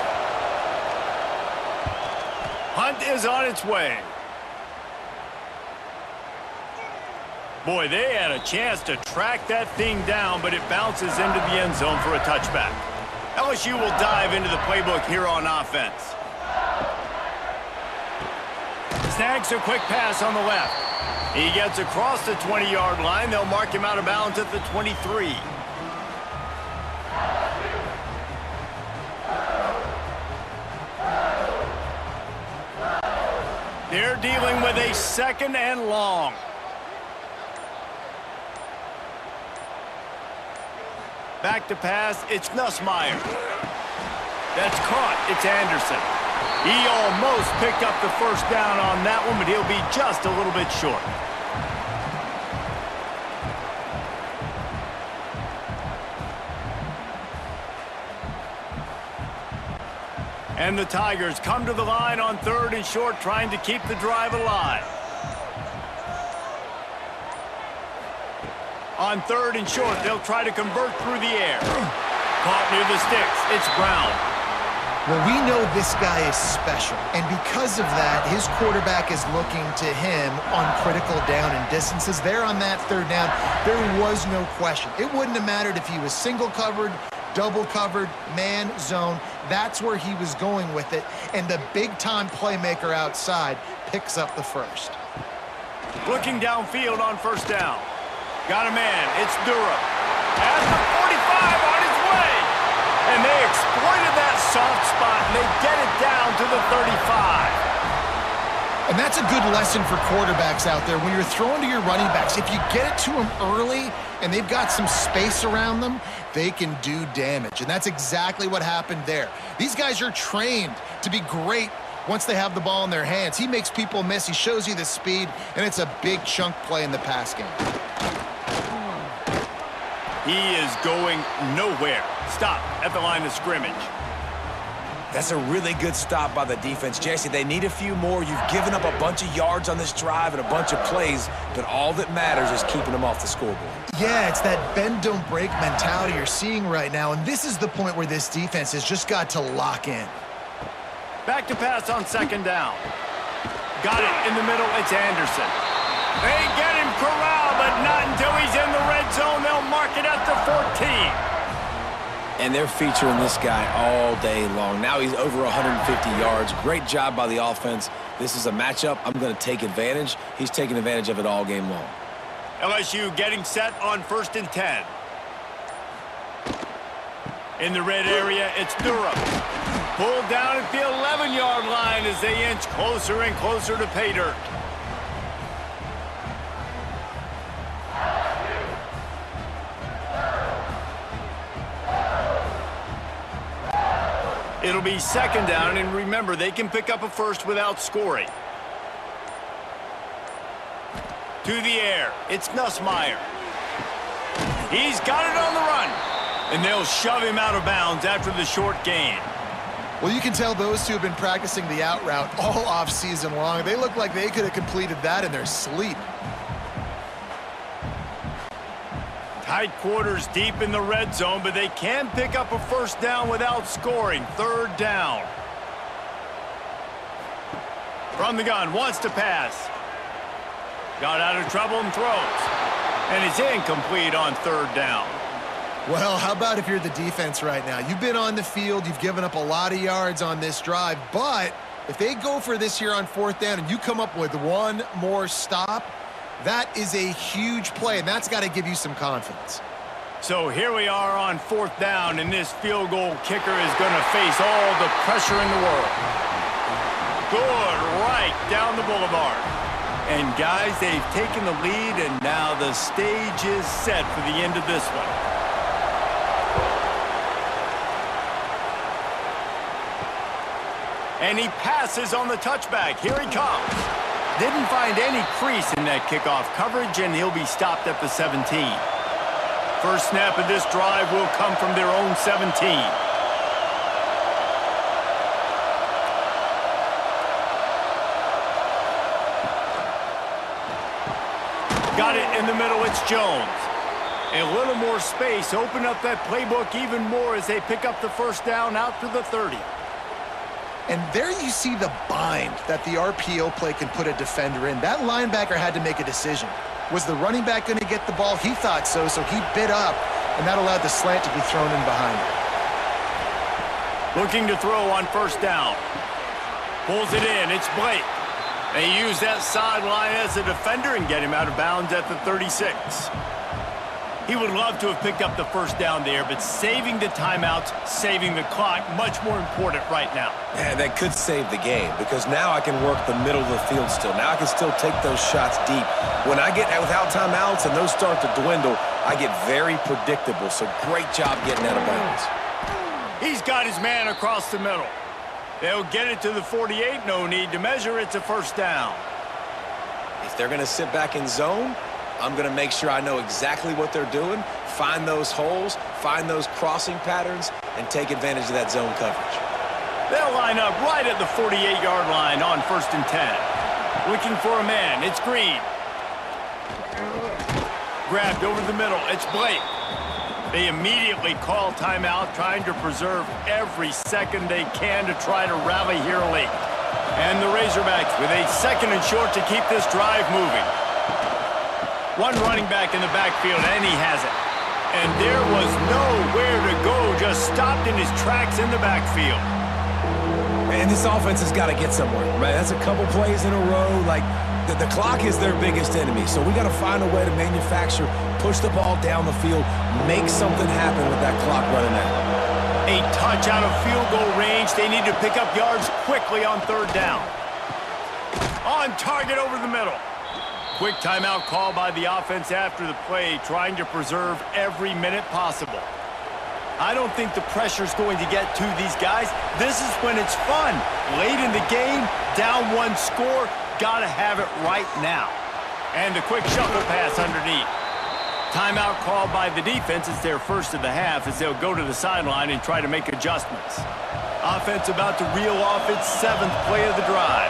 Hunt is on its way. Boy, they had a chance to track that thing down, but it bounces into the end zone for a touchback. LSU will dive into the playbook here on offense. Snags a quick pass on the left. He gets across the 20-yard line. They'll mark him out of bounds at the 23. They're dealing with a second and long. Back to pass, it's Nussmeier. That's caught, it's Anderson. He almost picked up the first down on that one, but he'll be just a little bit short. And the Tigers come to the line on third and short, trying to keep the drive alive. On third and short, they'll try to convert through the air. Caught near the sticks, it's Brown. Well, we know this guy is special, and because of that, his quarterback is looking to him on critical down and distances. There on that third down, there was no question. It wouldn't have mattered if he was single covered, double covered, man, zone. That's where he was going with it, and the big-time playmaker outside picks up the first. Looking downfield on first down. Got a man, it's Durham. At the 45 on his way. And they exploited that soft spot, and they get it down to the 35. And that's a good lesson for quarterbacks out there. When you're throwing to your running backs, if you get it to them early and they've got some space around them, they can do damage. And that's exactly what happened there. These guys are trained to be great once they have the ball in their hands. He makes people miss. He shows you the speed, and it's a big chunk play in the pass game. He is going nowhere. Stop at the line of scrimmage. That's a really good stop by the defense. Jesse, they need a few more. You've given up a bunch of yards on this drive and a bunch of plays, but all that matters is keeping them off the scoreboard. Yeah, it's that bend, don't break mentality you're seeing right now, and this is the point where this defense has just got to lock in. Back to pass on second down. Got it in the middle, it's Anderson. They get him corralled, but not until he's in the red zone. They'll mark it at the 14. And they're featuring this guy all day long. Now he's over 150 yards. Great job by the offense. This is a matchup I'm going to take advantage. He's taking advantage of it all game long. LSU getting set on 1st and 10. In the red area, it's Durham. Pulled down at the 11-yard line as they inch closer and closer to pay dirt. It'll be second down, and remember, they can pick up a first without scoring. To the air, it's Nussmeier. He's got it on the run, and they'll shove him out of bounds after the short gain. Well, you can tell those two have been practicing the out route all off-season long. They look like they could have completed that in their sleep. Tight quarters deep in the red zone, but they can pick up a first down without scoring. Third down. From the gun, wants to pass. Got out of trouble and throws. And it's incomplete on third down. Well, how about if you're the defense right now? You've been on the field, you've given up a lot of yards on this drive, but if they go for this here on fourth down and you come up with one more stop, that is a huge play, and that's got to give you some confidence. So here we are on fourth down, and this field goal kicker is going to face all the pressure in the world. Good, right down the boulevard. And guys, they've taken the lead, and now the stage is set for the end of this one. And he passes on the touchback. Here he comes. Didn't find any crease in that kickoff coverage, and he'll be stopped at the 17. First snap of this drive will come from their own 17. Got it in the middle, it's Jones. A little more space, open up that playbook even more as they pick up the first down out to the 30. And there you see the bind that the RPO play can put a defender in. That linebacker had to make a decision. Was the running back going to get the ball? He thought so, so he bit up, and that allowed the slant to be thrown in behind him. Looking to throw on first down. Pulls it in, it's Blake. They use that sideline as a defender and get him out of bounds at the 36. He would love to have picked up the first down there, but saving the timeouts, saving the clock, much more important right now. Yeah, that could save the game because now I can work the middle of the field still. Now I can still take those shots deep. When I get without timeouts and those start to dwindle, I get very predictable. So great job getting out of bounds. He's got his man across the middle. They'll get it to the 48. No need to measure. It's a first down. If they're going to sit back in zone, I'm going to make sure I know exactly what they're doing, find those holes, find those crossing patterns, and take advantage of that zone coverage. They'll line up right at the 48-yard line on 1st and 10. Looking for a man. It's Green. Grabbed over the middle. It's Blake. They immediately call timeout, trying to preserve every second they can to try to rally here late. And the Razorbacks with a second and short to keep this drive moving. One running back in the backfield, and he has it. And there was nowhere to go, just stopped in his tracks in the backfield. Man, this offense has got to get somewhere, right? That's a couple plays in a row. Like, the clock is their biggest enemy, so we got to find a way to manufacture, push the ball down the field, make something happen with that clock running out. A touch out of field goal range. They need to pick up yards quickly on third down. On target over the middle. Quick timeout call by the offense after the play, trying to preserve every minute possible. I don't think the pressure's going to get to these guys. This is when it's fun. Late in the game, down one score, gotta have it right now. And a quick shuffle pass underneath. Timeout called by the defense. It's their first of the half as they'll go to the sideline and try to make adjustments. Offense about to reel off its 7th play of the drive.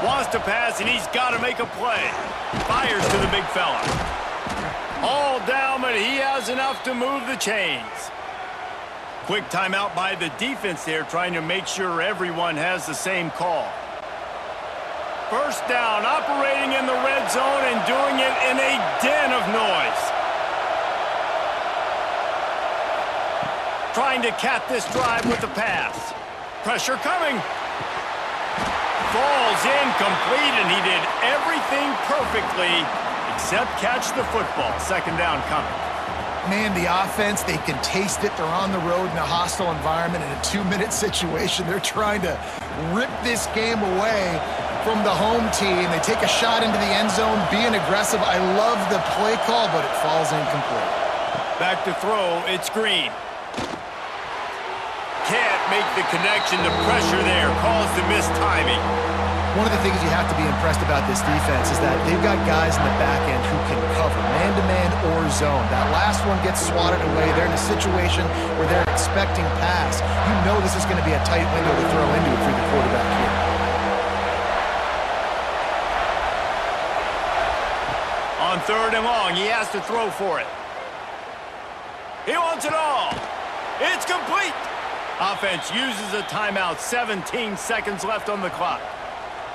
Wants to pass, and he's got to make a play. Fires to the big fella. All down, but he has enough to move the chains. Quick timeout by the defense there, trying to make sure everyone has the same call. First down, operating in the red zone and doing it in a den of noise. Trying to cap this drive with the pass. Pressure coming. Falls incomplete, and he did everything perfectly except catch the football. Second down coming. Man, the offense, they can taste it. They're on the road in a hostile environment in a 2-minute situation. They're trying to rip this game away from the home team. They take a shot into the end zone, being aggressive. I love the play call, but it falls incomplete. Back to throw, it's Green. Can't make the connection. The pressure there caused the missed timing. One of the things you have to be impressed about this defense is that they've got guys in the back end who can cover man-to-man or zone. That last one gets swatted away. They're in a situation where they're expecting pass. You know this is going to be a tight window to throw into if you're the quarterback here. On third and long, he has to throw for it. He wants it all. It's complete. Offense uses a timeout. 17 seconds left on the clock.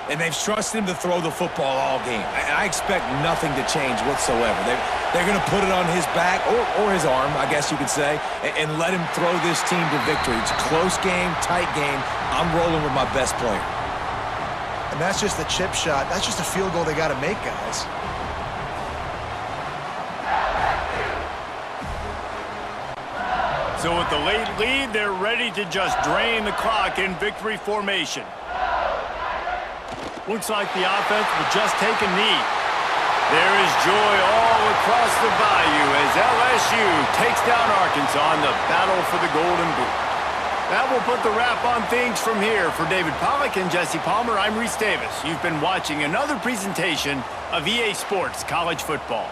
And they've trusted him to throw the football all game. I expect nothing to change whatsoever. They're going to put it on his back, or his arm, I guess you could say, and let him throw this team to victory. It's a close game, tight game. I'm rolling with my best player. And that's just the chip shot. That's just a field goal they got to make, guys. So with the late lead, they're ready to just drain the clock in victory formation. Looks like the offense will just take a knee. There is joy all across the bayou as LSU takes down Arkansas in the battle for the Golden Boot. That will put the wrap on things from here. For David Pollack and Jesse Palmer, I'm Reese Davis. You've been watching another presentation of EA Sports College Football.